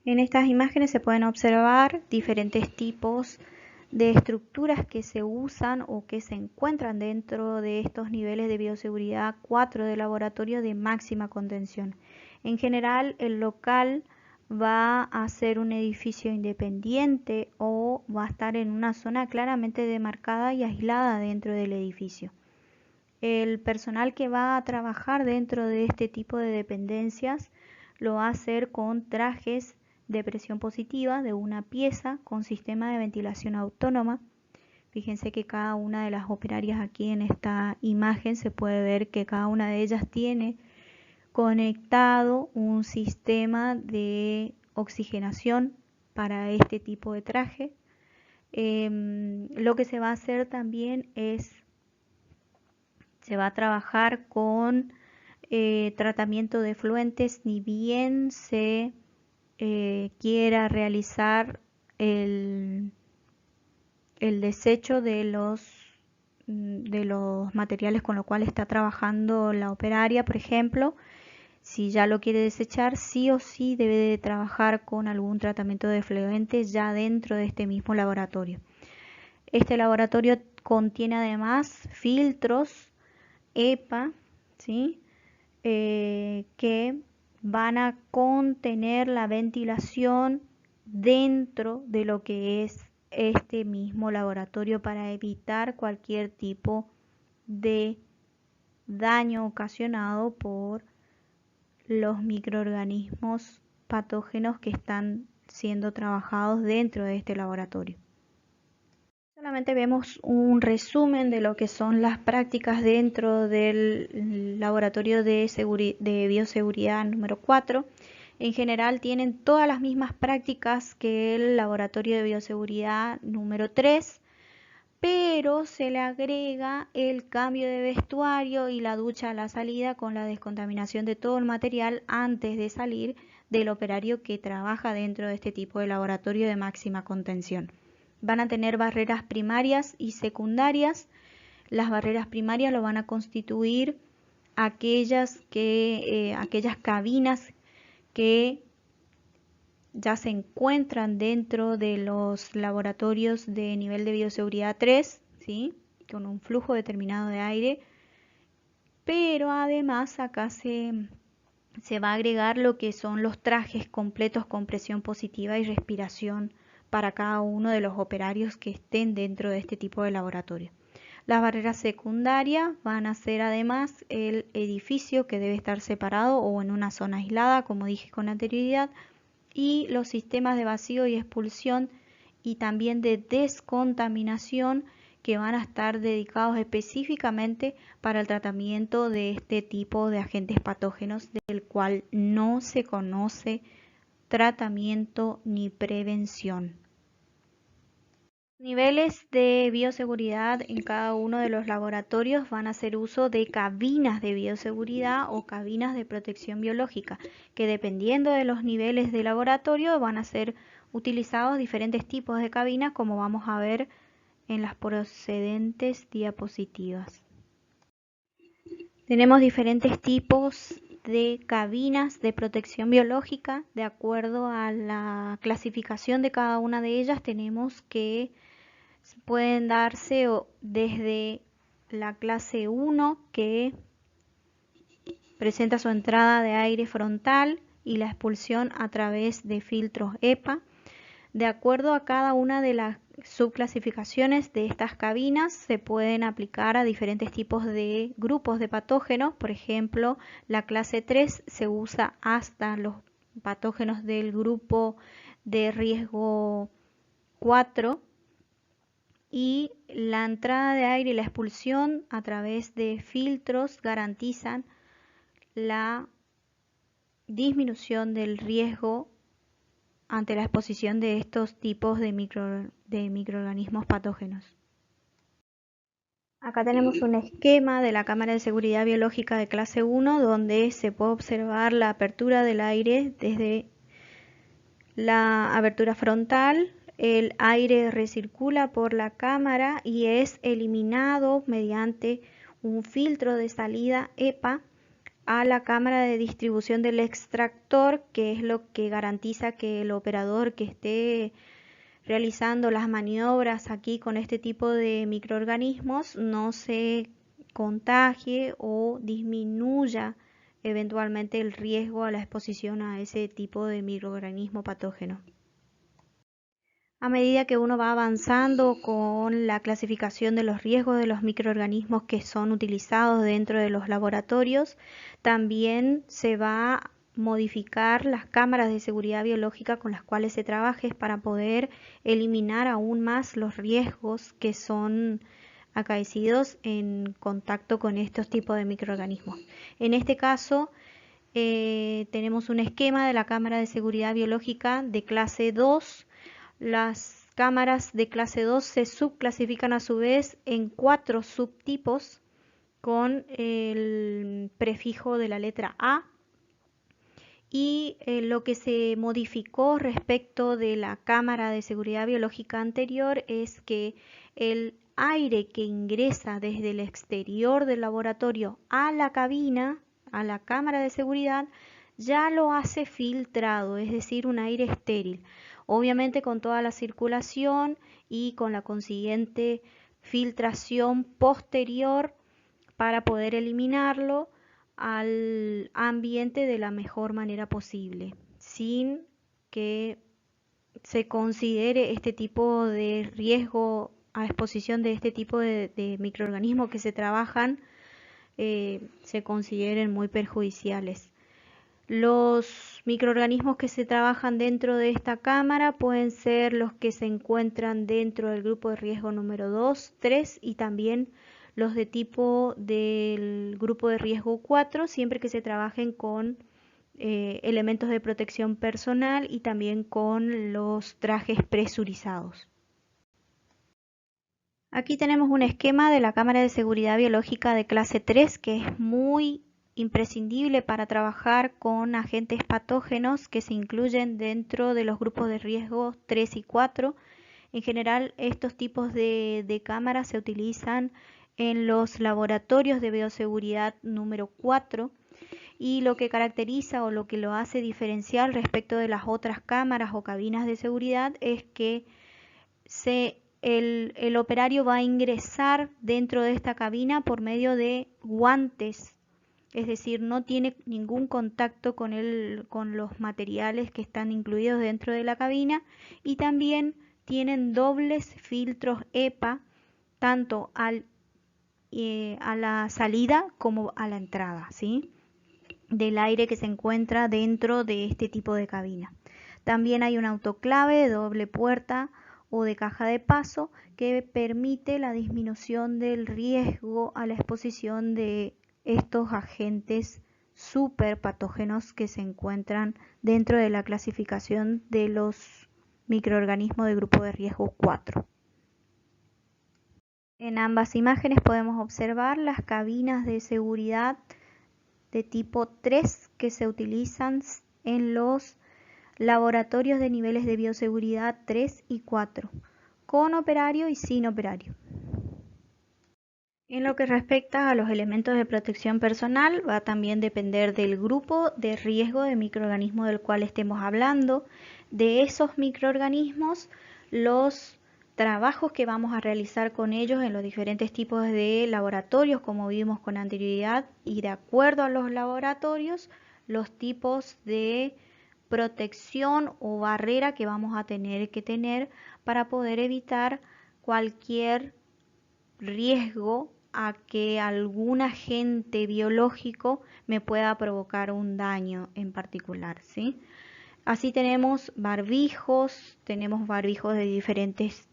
En estas imágenes se pueden observar diferentes tipos de estructuras que se usan o que se encuentran dentro de estos niveles de bioseguridad 4 de laboratorio de máxima contención. En general, el local va a ser un edificio independiente o va a estar en una zona claramente demarcada y aislada dentro del edificio. El personal que va a trabajar dentro de este tipo de dependencias lo va a hacer con trajes de presión positiva de una pieza con sistema de ventilación autónoma. Fíjense que cada una de las operarias aquí en esta imagen se puede ver que cada una de ellas tiene conectado un sistema de oxigenación para este tipo de traje. Lo que se va a hacer también es, se va a trabajar con tratamiento de efluentes, ni bien se quiera realizar el desecho de los materiales con los cuales está trabajando la operaria, por ejemplo. Si ya lo quiere desechar, sí o sí debe de trabajar con algún tratamiento de efluentes ya dentro de este mismo laboratorio. Este laboratorio contiene además filtros EPA, ¿sí? Que van a contener la ventilación dentro de lo que es este mismo laboratorio para evitar cualquier tipo de daño ocasionado por los microorganismos patógenos que están siendo trabajados dentro de este laboratorio. Solamente vemos un resumen de lo que son las prácticas dentro del laboratorio de bioseguridad número 4. En general tienen todas las mismas prácticas que el laboratorio de bioseguridad número 3, pero se le agrega el cambio de vestuario y la ducha a la salida con la descontaminación de todo el material antes de salir del operario que trabaja dentro de este tipo de laboratorio de máxima contención. Van a tener barreras primarias y secundarias. Las barreras primarias lo van a constituir aquellas cabinas que ya se encuentran dentro de los laboratorios de nivel de bioseguridad 3, ¿sí? Con un flujo determinado de aire, pero además acá se va a agregar lo que son los trajes completos con presión positiva y respiración para cada uno de los operarios que estén dentro de este tipo de laboratorio. Las barreras secundarias van a ser además el edificio, que debe estar separado o en una zona aislada, como dije con anterioridad, y los sistemas de vacío y expulsión y también de descontaminación, que van a estar dedicados específicamente para el tratamiento de este tipo de agentes patógenos del cual no se conoce tratamiento ni prevención. Niveles de bioseguridad en cada uno de los laboratorios van a hacer uso de cabinas de bioseguridad o cabinas de protección biológica, que dependiendo de los niveles de laboratorio van a ser utilizados diferentes tipos de cabinas, como vamos a ver en las procedentes diapositivas. Tenemos diferentes tipos de cabinas de protección biológica. De acuerdo a la clasificación de cada una de ellas, tenemos que pueden darse desde la clase 1, que presenta su entrada de aire frontal y la expulsión a través de filtros EPA. De acuerdo a cada una de las subclasificaciones de estas cabinas, se pueden aplicar a diferentes tipos de grupos de patógenos. Por ejemplo, la clase 3 se usa hasta los patógenos del grupo de riesgo 4, y la entrada de aire y la expulsión a través de filtros garantizan la disminución del riesgo ante la exposición de estos tipos de microorganismos patógenos. Acá tenemos un esquema de la cámara de seguridad biológica de clase 1, donde se puede observar la apertura del aire desde la abertura frontal. El aire recircula por la cámara y es eliminado mediante un filtro de salida EPA a la cámara de distribución del extractor, que es lo que garantiza que el operador que esté realizando las maniobras aquí con este tipo de microorganismos no se contagie o disminuya eventualmente el riesgo a la exposición a ese tipo de microorganismo patógeno. A medida que uno va avanzando con la clasificación de los riesgos de los microorganismos que son utilizados dentro de los laboratorios, también se va a modificar las cámaras de seguridad biológica con las cuales se trabaje para poder eliminar aún más los riesgos que son acaecidos en contacto con estos tipos de microorganismos. En este caso, tenemos un esquema de la cámara de seguridad biológica de clase 2. Las cámaras de clase 2 se subclasifican a su vez en 4 subtipos con el prefijo de la letra A, y lo que se modificó respecto de la cámara de seguridad biológica anterior es que el aire que ingresa desde el exterior del laboratorio a la cabina, a la cámara de seguridad, ya lo hace filtrado, es decir, un aire estéril. Obviamente con toda la circulación y con la consiguiente filtración posterior para poder eliminarlo al ambiente de la mejor manera posible, sin que se considere este tipo de riesgo a exposición de este tipo de microorganismos que se trabajan, se consideren muy perjudiciales. Los microorganismos que se trabajan dentro de esta cámara pueden ser los que se encuentran dentro del grupo de riesgo número 2, 3 y también los de tipo del grupo de riesgo 4, siempre que se trabajen con elementos de protección personal y también con los trajes presurizados. Aquí tenemos un esquema de la cámara de seguridad biológica de clase 3, que es muy imprescindible para trabajar con agentes patógenos que se incluyen dentro de los grupos de riesgo 3 y 4. En general, estos tipos de cámaras se utilizan en los laboratorios de bioseguridad número 4, y lo que caracteriza o lo que lo hace diferencial respecto de las otras cámaras o cabinas de seguridad es que el operario va a ingresar dentro de esta cabina por medio de guantes, es decir, no tiene ningún contacto con los materiales que están incluidos dentro de la cabina, y también tienen dobles filtros EPA tanto a la salida como a la entrada, ¿sí?, del aire que se encuentra dentro de este tipo de cabina. También hay un autoclave de doble puerta o de caja de paso que permite la disminución del riesgo a la exposición de estos agentes superpatógenos que se encuentran dentro de la clasificación de los microorganismos de grupo de riesgo 4. En ambas imágenes podemos observar las cabinas de seguridad de tipo 3 que se utilizan en los laboratorios de niveles de bioseguridad 3 y 4, con operario y sin operario. En lo que respecta a los elementos de protección personal, va a también depender del grupo de riesgo de microorganismo del cual estemos hablando, de esos microorganismos, los trabajos que vamos a realizar con ellos en los diferentes tipos de laboratorios, como vimos con anterioridad, y de acuerdo a los laboratorios, los tipos de protección o barrera que vamos a tener que tener para poder evitar cualquier riesgo a que algún agente biológico me pueda provocar un daño en particular, ¿sí? Así tenemos barbijos de diferentes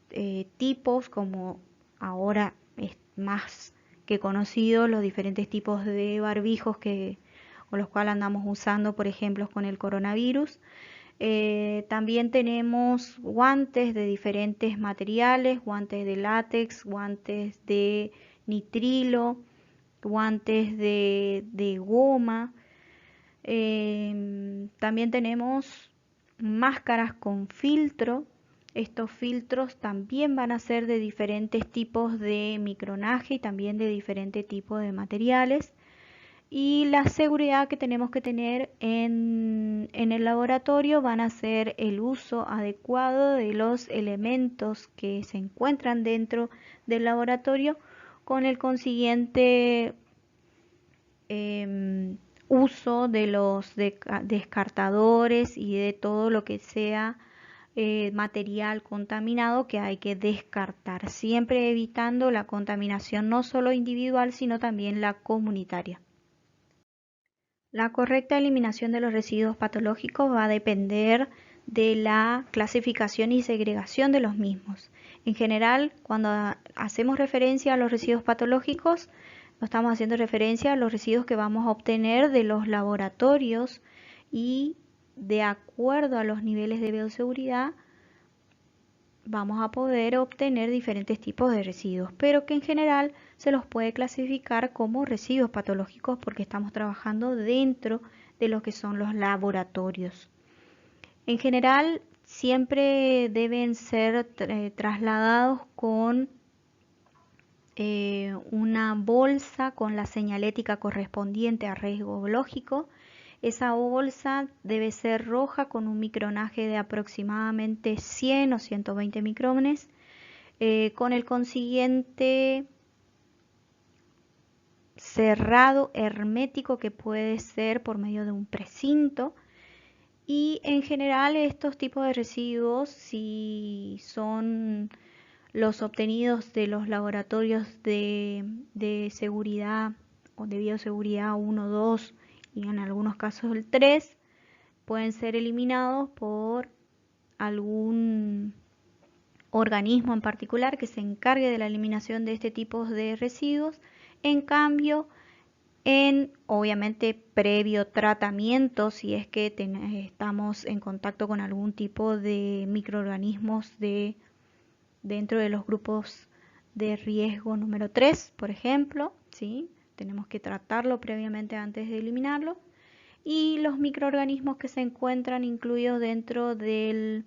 tipos, como ahora es más que conocido los diferentes tipos de barbijos con los cuales andamos usando, por ejemplo, con el coronavirus. También tenemos guantes de diferentes materiales, guantes de látex, guantes de nitrilo, guantes de goma. También tenemos máscaras con filtro. Estos filtros también van a ser de diferentes tipos de micronaje y también de diferentes tipos de materiales. Y la seguridad que tenemos que tener en el laboratorio van a ser el uso adecuado de los elementos que se encuentran dentro del laboratorio, con el consiguiente uso de los descartadores y de todo lo que sea material contaminado que hay que descartar, siempre evitando la contaminación no solo individual sino también la comunitaria. La correcta eliminación de los residuos patológicos va a depender de la clasificación y segregación de los mismos. En general, cuando hacemos referencia a los residuos patológicos, no estamos haciendo referencia a los residuos que vamos a obtener de los laboratorios y de acuerdo a los niveles de bioseguridad vamos a poder obtener diferentes tipos de residuos, pero que en general se los puede clasificar como residuos patológicos porque estamos trabajando dentro de lo que son los laboratorios. En general, siempre deben ser trasladados con una bolsa con la señalética correspondiente a riesgo biológico. Esa bolsa debe ser roja con un micronaje de aproximadamente 100 o 120 micrones, con el consiguiente cerrado hermético que puede ser por medio de un precinto. Y en general estos tipos de residuos, si son los obtenidos de los laboratorios de seguridad o de bioseguridad 1, 2 y en algunos casos el 3, pueden ser eliminados por algún organismo en particular que se encargue de la eliminación de este tipo de residuos. En cambio, obviamente previo tratamiento, si es que estamos en contacto con algún tipo de microorganismos dentro de los grupos de riesgo número 3, por ejemplo, ¿sí? Tenemos que tratarlo previamente antes de eliminarlo. Y los microorganismos que se encuentran incluidos dentro del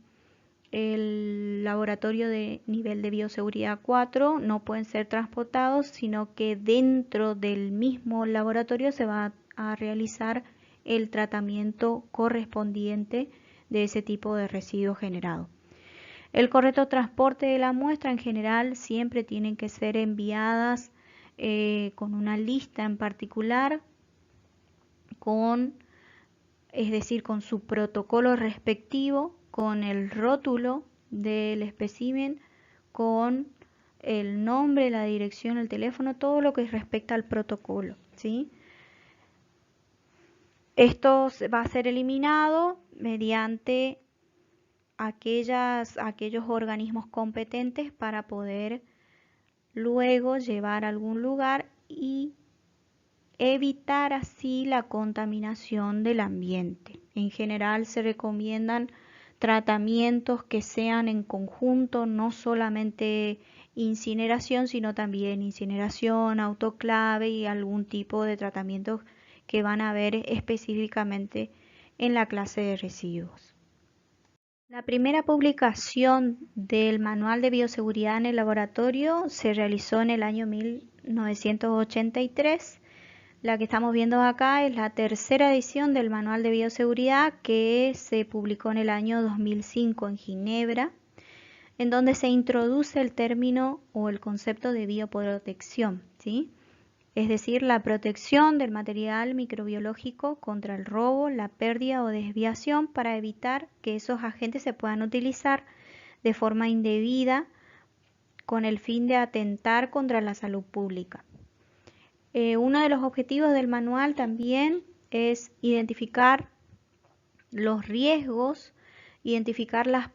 laboratorio de nivel de bioseguridad 4 no pueden ser transportados, sino que dentro del mismo laboratorio se va a realizar el tratamiento correspondiente de ese tipo de residuo generado. El correcto transporte de la muestra en general siempre tienen que ser enviadas con una lista en particular, es decir, con su protocolo respectivo, con el rótulo del espécimen, con el nombre, la dirección, el teléfono, todo lo que respecta al protocolo, ¿sí? Esto va a ser eliminado mediante aquellos organismos competentes para poder luego llevar a algún lugar y evitar así la contaminación del ambiente. En general se recomiendan tratamientos que sean en conjunto, no solamente incineración, sino también incineración, autoclave y algún tipo de tratamientos que van a ver específicamente en la clase de residuos. La primera publicación del Manual de Bioseguridad en el laboratorio se realizó en el año 1983. La que estamos viendo acá es la tercera edición del Manual de Bioseguridad que se publicó en el año 2005 en Ginebra, en donde se introduce el término o el concepto de bioprotección, ¿sí? Es decir, la protección del material microbiológico contra el robo, la pérdida o desviación para evitar que esos agentes se puedan utilizar de forma indebida con el fin de atentar contra la salud pública. Uno de los objetivos del manual también es identificar los riesgos, identificar los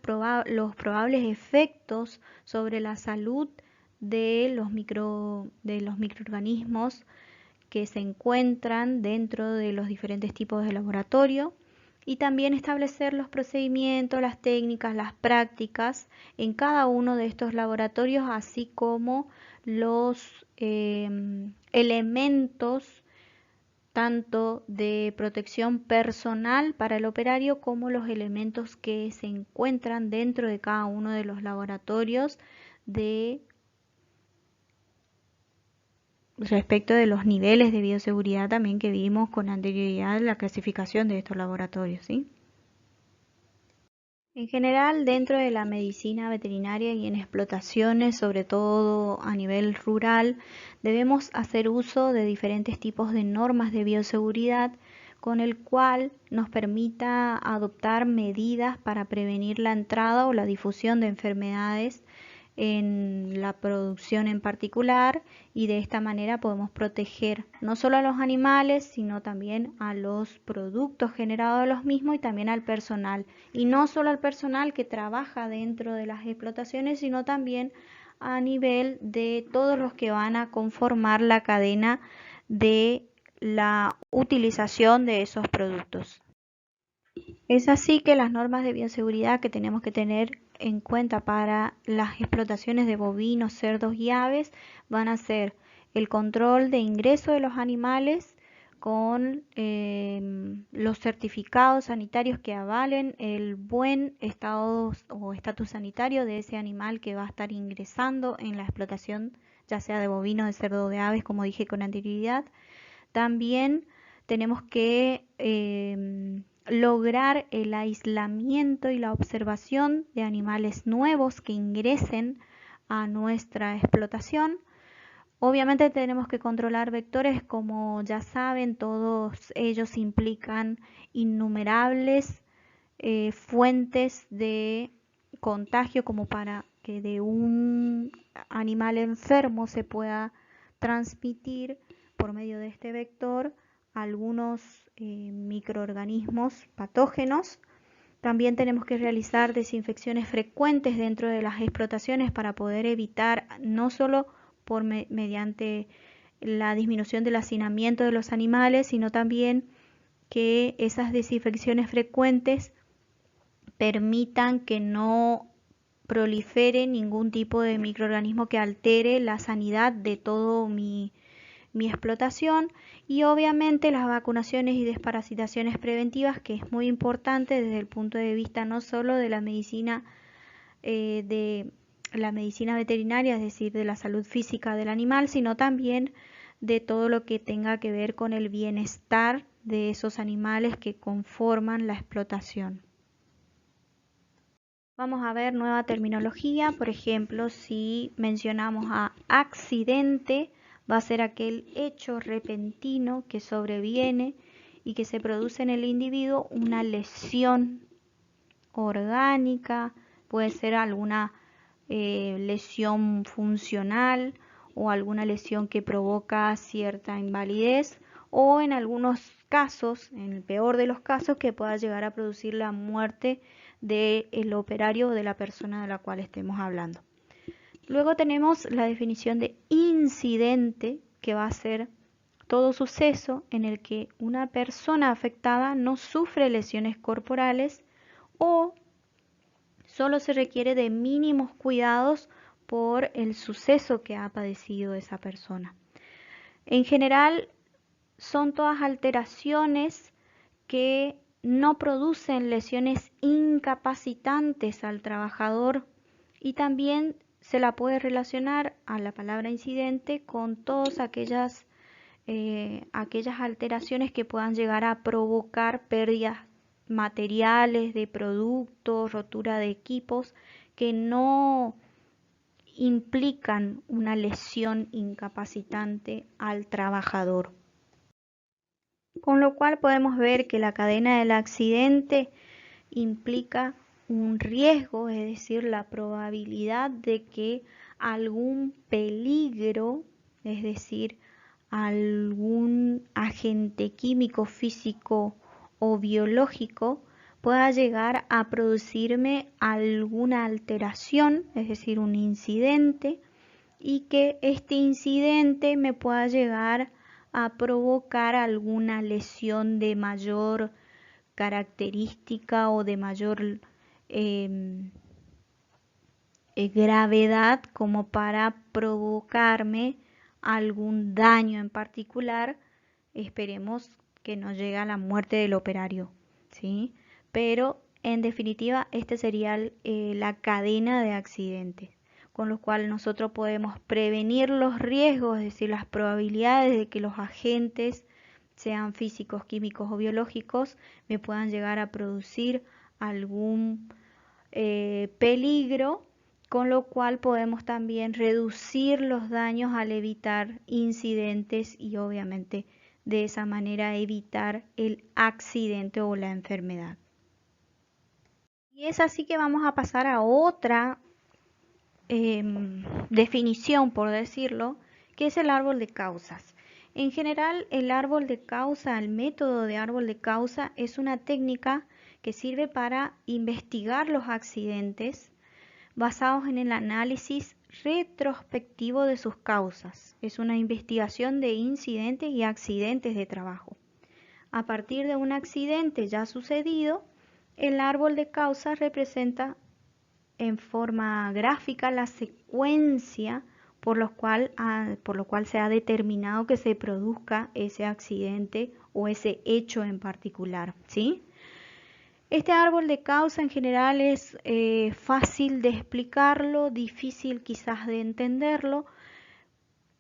probables efectos sobre la salud de los microorganismos que se encuentran dentro de los diferentes tipos de laboratorio y también establecer los procedimientos, las técnicas, las prácticas en cada uno de estos laboratorios, así como los elementos tanto de protección personal para el operario como los elementos que se encuentran dentro de cada uno de los laboratorios respecto de los niveles de bioseguridad también que vimos con anterioridad en la clasificación de estos laboratorios, ¿sí? En general, dentro de la medicina veterinaria y en explotaciones, sobre todo a nivel rural, debemos hacer uso de diferentes tipos de normas de bioseguridad con el cual nos permita adoptar medidas para prevenir la entrada o la difusión de enfermedades en la producción en particular, y de esta manera podemos proteger no solo a los animales sino también a los productos generados de los mismos y también al personal, y no solo al personal que trabaja dentro de las explotaciones sino también a nivel de todos los que van a conformar la cadena de la utilización de esos productos. Es así que las normas de bioseguridad que tenemos que tener en cuenta para las explotaciones de bovinos, cerdos y aves van a ser el control de ingreso de los animales con los certificados sanitarios que avalen el buen estado o estatus sanitario de ese animal que va a estar ingresando en la explotación, ya sea de bovino, de cerdo o de aves, como dije con anterioridad. También tenemos que lograr el aislamiento y la observación de animales nuevos que ingresen a nuestra explotación. Obviamente tenemos que controlar vectores, como ya saben, todos ellos implican innumerables fuentes de contagio como para que de un animal enfermo se pueda transmitir por medio de este vector algunos microorganismos patógenos. También tenemos que realizar desinfecciones frecuentes dentro de las explotaciones para poder evitar no solo mediante la disminución del hacinamiento de los animales, sino también que esas desinfecciones frecuentes permitan que no prolifere ningún tipo de microorganismo que altere la sanidad de todo mi explotación, y obviamente las vacunaciones y desparasitaciones preventivas, que es muy importante desde el punto de vista no solo de la medicina veterinaria, es decir, de la salud física del animal, sino también de todo lo que tenga que ver con el bienestar de esos animales que conforman la explotación. Vamos a ver nueva terminología. Por ejemplo, si mencionamos a accidente, va a ser aquel hecho repentino que sobreviene y que se produce en el individuo una lesión orgánica, puede ser alguna lesión funcional o alguna lesión que provoca cierta invalidez, o en algunos casos, en el peor de los casos, que pueda llegar a producir la muerte del operario o de la persona de la cual estemos hablando. Luego tenemos la definición de incidente, que va a ser todo suceso en el que una persona afectada no sufre lesiones corporales o solo se requiere de mínimos cuidados por el suceso que ha padecido esa persona. En general, son todas alteraciones que no producen lesiones incapacitantes al trabajador y también se la puede relacionar a la palabra incidente con todas aquellas alteraciones que puedan llegar a provocar pérdidas materiales, de productos, rotura de equipos que no implican una lesión incapacitante al trabajador. Con lo cual podemos ver que la cadena del accidente implica un riesgo, es decir, la probabilidad de que algún peligro, es decir, algún agente químico, físico o biológico pueda llegar a producirme alguna alteración, es decir, un incidente, y que este incidente me pueda llegar a provocar alguna lesión de mayor característica o de mayor gravedad como para provocarme algún daño en particular. Esperemos que no llegue a la muerte del operario, ¿sí? Pero en definitiva, esta sería la cadena de accidentes, con lo cual nosotros podemos prevenir los riesgos, es decir, las probabilidades de que los agentes, sean físicos, químicos o biológicos, me puedan llegar a producir algún peligro, con lo cual podemos también reducir los daños al evitar incidentes y obviamente de esa manera evitar el accidente o la enfermedad. Y es así que vamos a pasar a otra definición, por decirlo, que es el árbol de causas. En general, el árbol de causa, el método de árbol de causa es una técnica que sirve para investigar los accidentes basados en el análisis retrospectivo de sus causas. Es una investigación de incidentes y accidentes de trabajo. A partir de un accidente ya sucedido, el árbol de causas representa en forma gráfica la secuencia por lo cual se ha determinado que se produzca ese accidente o ese hecho en particular, ¿sí? Este árbol de causa en general es fácil de explicarlo, difícil quizás de entenderlo,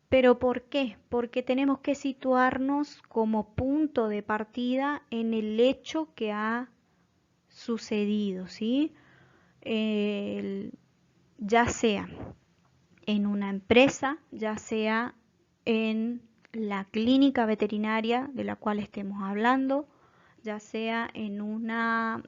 pero ¿por qué? Porque tenemos que situarnos como punto de partida en el hecho que ha sucedido, ¿sí? Ya sea en una empresa, ya sea en la clínica veterinaria de la cual estemos hablando, ya sea en una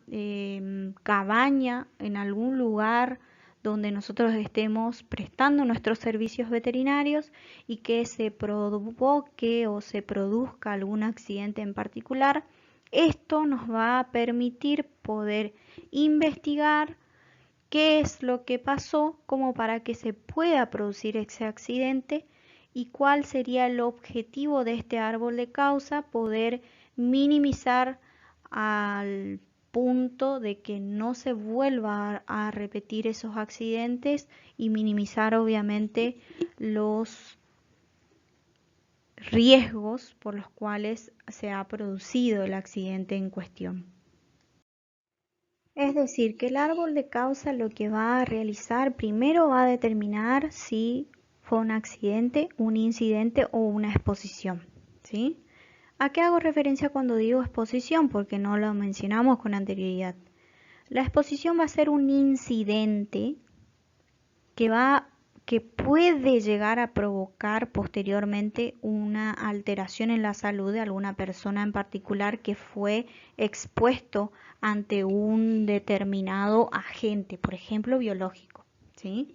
cabaña, en algún lugar donde nosotros estemos prestando nuestros servicios veterinarios y que se provoque o se produzca algún accidente en particular. Esto nos va a permitir poder investigar qué es lo que pasó como para que se pueda producir ese accidente y cuál sería el objetivo de este árbol de causa, poder minimizar al punto de que no se vuelva a repetir esos accidentes y minimizar obviamente los riesgos por los cuales se ha producido el accidente en cuestión. Es decir, que el árbol de causa lo que va a realizar primero va a determinar si fue un accidente, un incidente o una exposición, ¿sí? ¿A qué hago referencia cuando digo exposición? Porque no lo mencionamos con anterioridad. La exposición va a ser un incidente que puede llegar a provocar posteriormente una alteración en la salud de alguna persona en particular que fue expuesto ante un determinado agente, por ejemplo, biológico, ¿sí?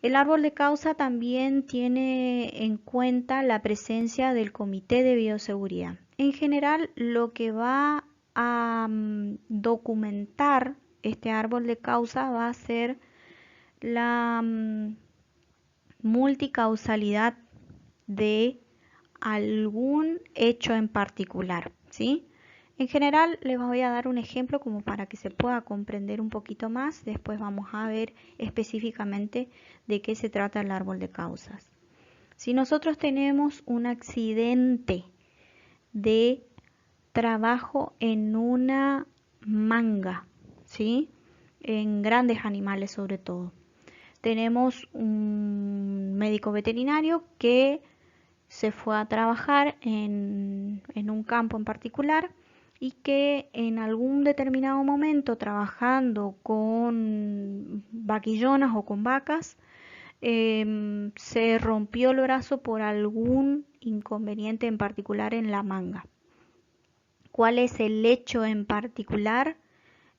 El árbol de causa también tiene en cuenta la presencia del Comité de Bioseguridad. En general, lo que va a documentar este árbol de causa va a ser la multicausalidad de algún hecho en particular, ¿sí? En general les voy a dar un ejemplo como para que se pueda comprender un poquito más. Después vamos a ver específicamente de qué se trata el árbol de causas. Si nosotros tenemos un accidente de trabajo en una manga, ¿sí? En grandes animales sobre todo. Tenemos un médico veterinario que se fue a trabajar en un campo en particular y que en algún determinado momento trabajando con vaquillonas o con vacas, se rompió el brazo por algún inconveniente en particular en la manga. ¿Cuál es el hecho en particular?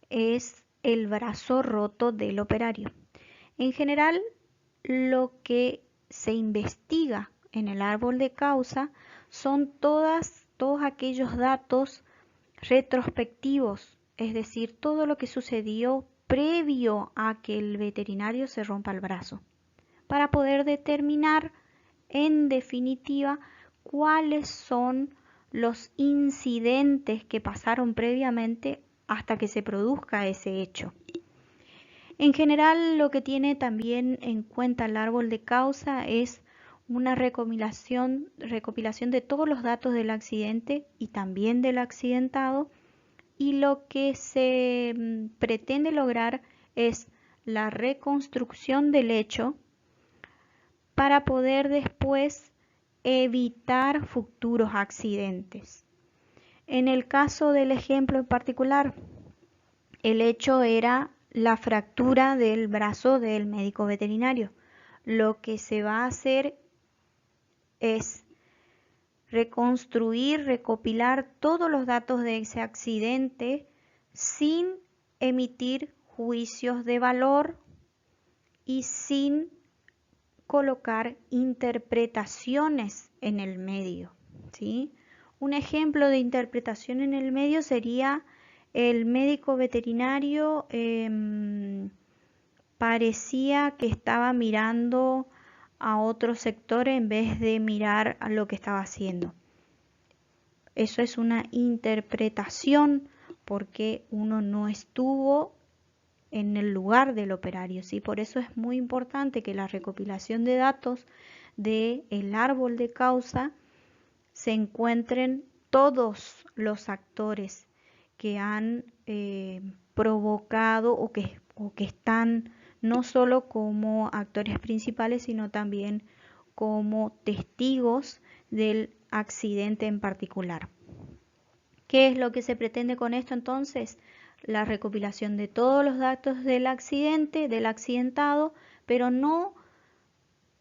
Es el brazo roto del operario. En general, lo que se investiga en el árbol de causa son todos aquellos datos retrospectivos, es decir, todo lo que sucedió previo a que el veterinario se rompa el brazo, para poder determinar en definitiva cuáles son los incidentes que pasaron previamente hasta que se produzca ese hecho. En general, lo que tiene también en cuenta el árbol de causa es una recopilación de todos los datos del accidente y también del accidentado, y lo que se pretende lograr es la reconstrucción del hecho para poder después evitar futuros accidentes. En el caso del ejemplo en particular, el hecho era la fractura del brazo del médico veterinario. Lo que se va a hacer es reconstruir, recopilar todos los datos de ese accidente sin emitir juicios de valor y sin colocar interpretaciones en el medio, ¿sí? Un ejemplo de interpretación en el medio sería el médico veterinario parecía que estaba mirando a otro sector en vez de mirar a lo que estaba haciendo. Eso es una interpretación porque uno no estuvo en el lugar del operario, ¿sí? Por eso es muy importante que la recopilación de datos del árbol de causa se encuentren todos los actores que han provocado o que están no solo como actores principales, sino también como testigos del accidente en particular. ¿Qué es lo que se pretende con esto entonces? La recopilación de todos los datos del accidente, del accidentado, pero no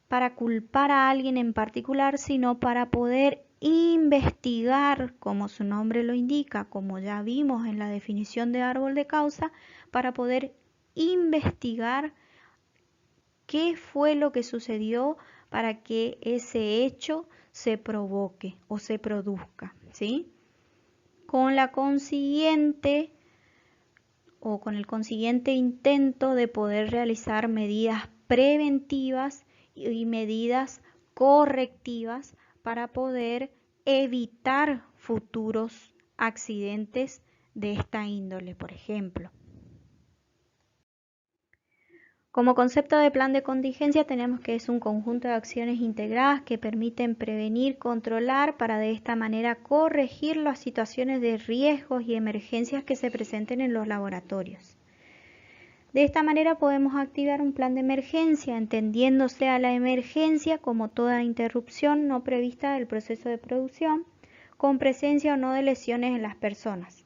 para culpar a alguien en particular, sino para poder investigar, como su nombre lo indica, como ya vimos en la definición de árbol de causa, para poder investigar qué fue lo que sucedió para que ese hecho se provoque o se produzca, ¿sí? Con la consiguiente o con el consiguiente intento de poder realizar medidas preventivas y medidas correctivas para poder evitar futuros accidentes de esta índole, por ejemplo. Como concepto de plan de contingencia tenemos que es un conjunto de acciones integradas que permiten prevenir, controlar para de esta manera corregir las situaciones de riesgos y emergencias que se presenten en los laboratorios. De esta manera podemos activar un plan de emergencia, entendiéndose a la emergencia como toda interrupción no prevista del proceso de producción, con presencia o no de lesiones en las personas,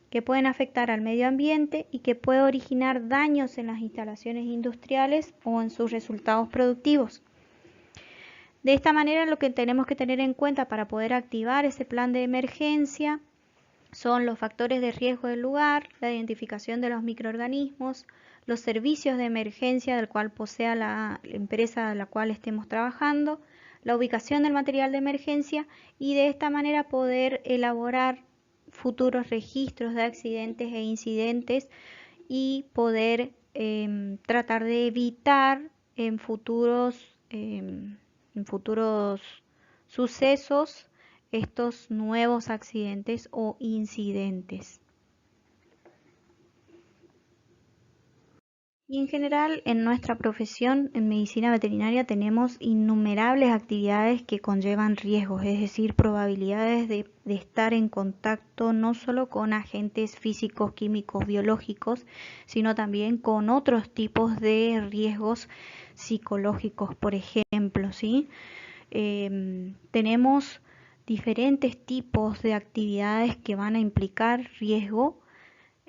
que pueden afectar al medio ambiente y que puede originar daños en las instalaciones industriales o en sus resultados productivos. De esta manera, lo que tenemos que tener en cuenta para poder activar ese plan de emergencia son los factores de riesgo del lugar, la identificación de los microorganismos, los servicios de emergencia del cual posea la empresa de la cual estemos trabajando, la ubicación del material de emergencia y de esta manera poder elaborar futuros registros de accidentes e incidentes y poder tratar de evitar en futuros sucesos estos nuevos accidentes o incidentes. Y en general, en nuestra profesión, en medicina veterinaria, tenemos innumerables actividades que conllevan riesgos, es decir, probabilidades de estar en contacto no solo con agentes físicos, químicos, biológicos, sino también con otros tipos de riesgos psicológicos, por ejemplo, ¿sí? Tenemos diferentes tipos de actividades que van a implicar riesgo,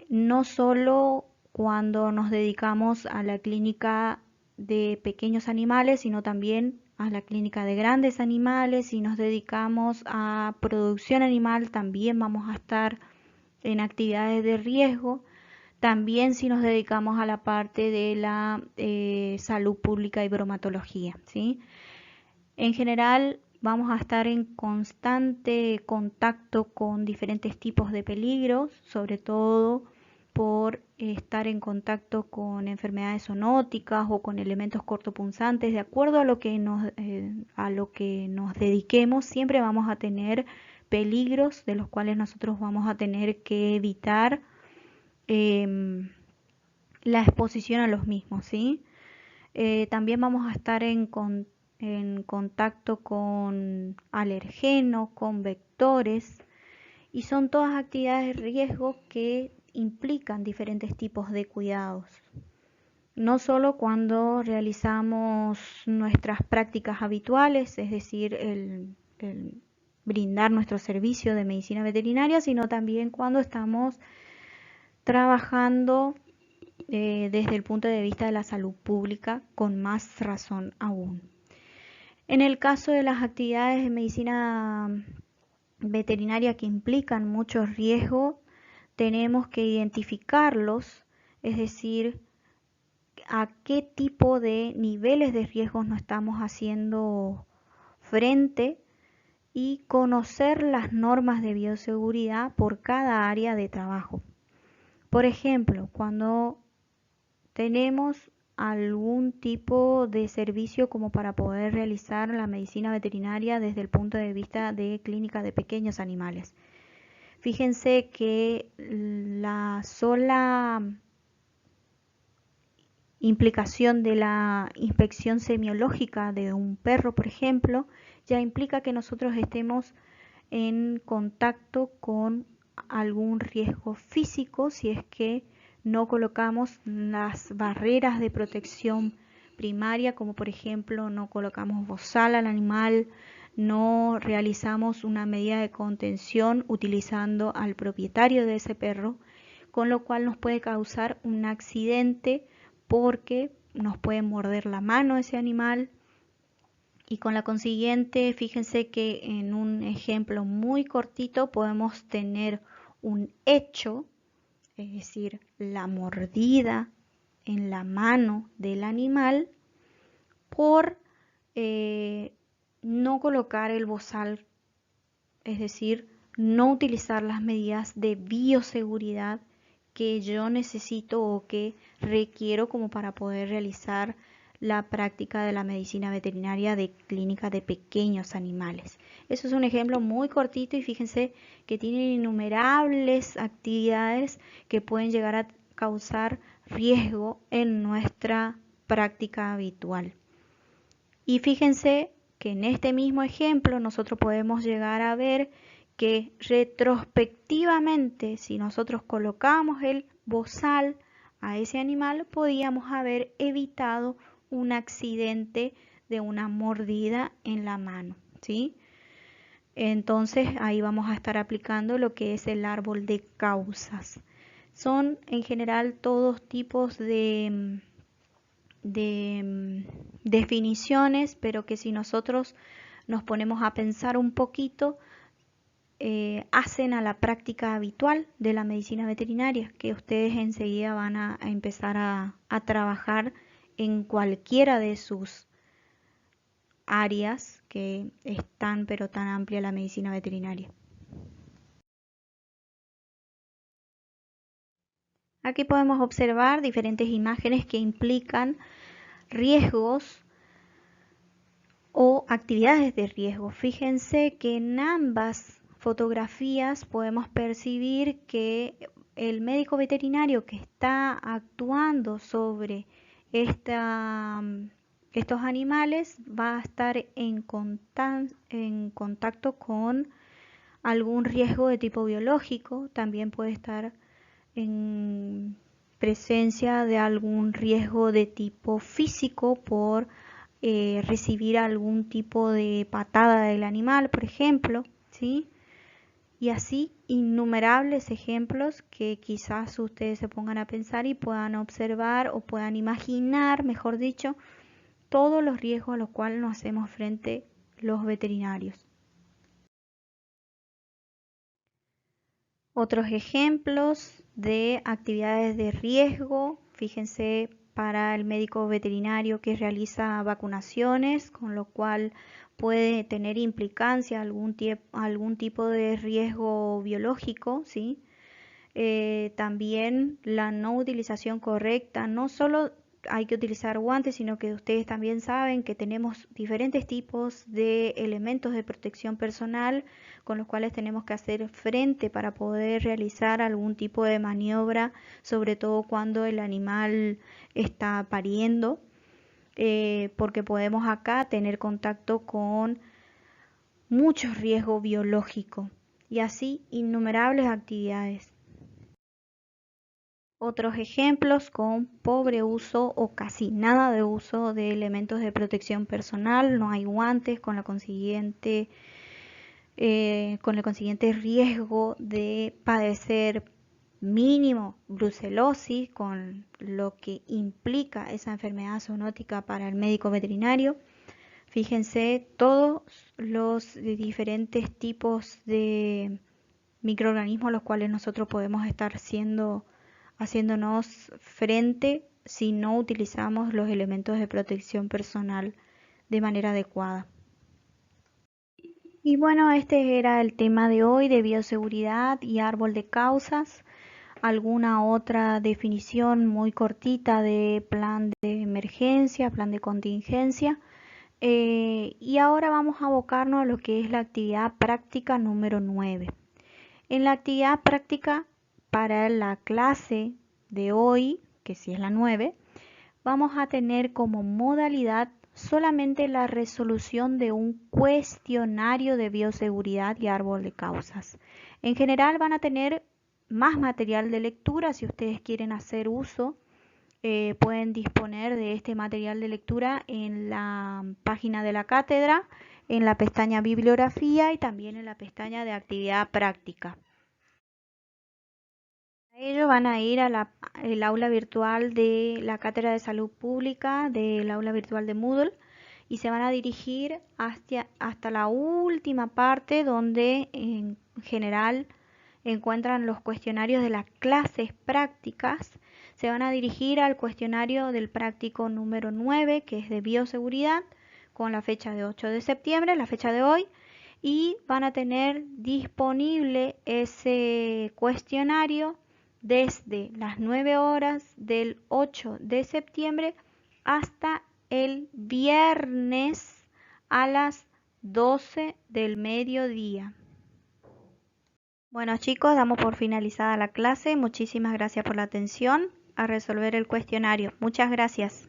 no solo cuando nos dedicamos a la clínica de pequeños animales, sino también a la clínica de grandes animales. Si nos dedicamos a producción animal, también vamos a estar en actividades de riesgo. También si nos dedicamos a la parte de la salud pública y bromatología, ¿sí? En general, vamos a estar en constante contacto con diferentes tipos de peligros, sobre todo por estar en contacto con enfermedades zoonóticas o con elementos cortopunzantes. De acuerdo a lo que nos dediquemos, siempre vamos a tener peligros de los cuales nosotros vamos a tener que evitar em, la exposición a los mismos, ¿sí? También vamos a estar en contacto con alergenos, con vectores, y son todas actividades de riesgo que implican diferentes tipos de cuidados. No solo cuando realizamos nuestras prácticas habituales, es decir, el brindar nuestro servicio de medicina veterinaria, sino también cuando estamos trabajando desde el punto de vista de la salud pública, con más razón aún. En el caso de las actividades de medicina veterinaria que implican mucho riesgo, tenemos que identificarlos, es decir, a qué tipo de niveles de riesgos nos estamos haciendo frente y conocer las normas de bioseguridad por cada área de trabajo. Por ejemplo, cuando tenemos algún tipo de servicio como para poder realizar la medicina veterinaria desde el punto de vista de clínica de pequeños animales. Fíjense que la sola implicación de la inspección semiológica de un perro, por ejemplo, ya implica que nosotros estemos en contacto con algún riesgo físico si es que no colocamos las barreras de protección primaria, como por ejemplo no colocamos bozal al animal, no realizamos una medida de contención utilizando al propietario de ese perro, con lo cual nos puede causar un accidente porque nos puede morder la mano ese animal. Y con la consiguiente, fíjense que en un ejemplo muy cortito podemos tener un hecho, es decir, la mordida en la mano del animal por no colocar el bozal, es decir, no utilizar las medidas de bioseguridad que yo necesito o que requiero como para poder realizar la práctica de la medicina veterinaria de clínica de pequeños animales. Eso es un ejemplo muy cortito y fíjense que tiene innumerables actividades que pueden llegar a causar riesgo en nuestra práctica habitual. Y fíjense que en este mismo ejemplo nosotros podemos llegar a ver que retrospectivamente, si nosotros colocamos el bozal a ese animal, podíamos haber evitado un accidente de una mordida en la mano, ¿sí? Entonces ahí vamos a estar aplicando lo que es el árbol de causas. Son en general todos tipos de definiciones, pero que si nosotros nos ponemos a pensar un poquito, hacen a la práctica habitual de la medicina veterinaria, que ustedes enseguida van a empezar a trabajar en cualquiera de sus áreas, que es tan pero tan amplia la medicina veterinaria. Aquí podemos observar diferentes imágenes que implican riesgos o actividades de riesgo. Fíjense que en ambas fotografías podemos percibir que el médico veterinario que está actuando sobre estos animales va a estar en contacto con algún riesgo de tipo biológico, también puede estar en presencia de algún riesgo de tipo físico por recibir algún tipo de patada del animal, por ejemplo, ¿sí? Y así innumerables ejemplos que quizás ustedes se pongan a pensar y puedan observar o puedan imaginar, mejor dicho, todos los riesgos a los cuales nos hacemos frente los veterinarios. Otros ejemplos de actividades de riesgo, fíjense, para el médico veterinario que realiza vacunaciones, con lo cual puede tener implicancia algún tipo de riesgo biológico, ¿sí? También la no utilización correcta, no solo hay que utilizar guantes, sino que ustedes también saben que tenemos diferentes tipos de elementos de protección personal con los cuales tenemos que hacer frente para poder realizar algún tipo de maniobra, sobre todo cuando el animal está pariendo, porque podemos acá tener contacto con mucho riesgo biológico y así innumerables actividades. Otros ejemplos con pobre uso o casi nada de uso de elementos de protección personal, no hay guantes con el consiguiente riesgo de padecer mínimo brucelosis, con lo que implica esa enfermedad zoonótica para el médico veterinario. Fíjense todos los diferentes tipos de microorganismos a los cuales nosotros podemos estar haciéndonos frente si no utilizamos los elementos de protección personal de manera adecuada. Y bueno, este era el tema de hoy de bioseguridad y árbol de causas. Alguna otra definición muy cortita de plan de emergencia, plan de contingencia. Y ahora vamos a abocarnos a lo que es la actividad práctica número 9. En la actividad práctica para la clase de hoy, que sí es la 9, vamos a tener como modalidad solamente la resolución de un cuestionario de bioseguridad y árbol de causas. En general van a tener más material de lectura si ustedes quieren hacer uso. Pueden disponer de este material de lectura en la página de la cátedra, en la pestaña bibliografía y también en la pestaña de actividad práctica. Ellos van a ir a el aula virtual de la Cátedra de Salud Pública, del aula virtual de Moodle, y se van a dirigir hasta la última parte donde en general encuentran los cuestionarios de las clases prácticas. Se van a dirigir al cuestionario del práctico número 9, que es de bioseguridad, con la fecha de 8 de septiembre, la fecha de hoy, y van a tener disponible ese cuestionario desde las 9 horas del 8 de septiembre hasta el viernes a las 12 del mediodía. Bueno chicos, damos por finalizada la clase. Muchísimas gracias por la atención. A resolver el cuestionario. Muchas gracias.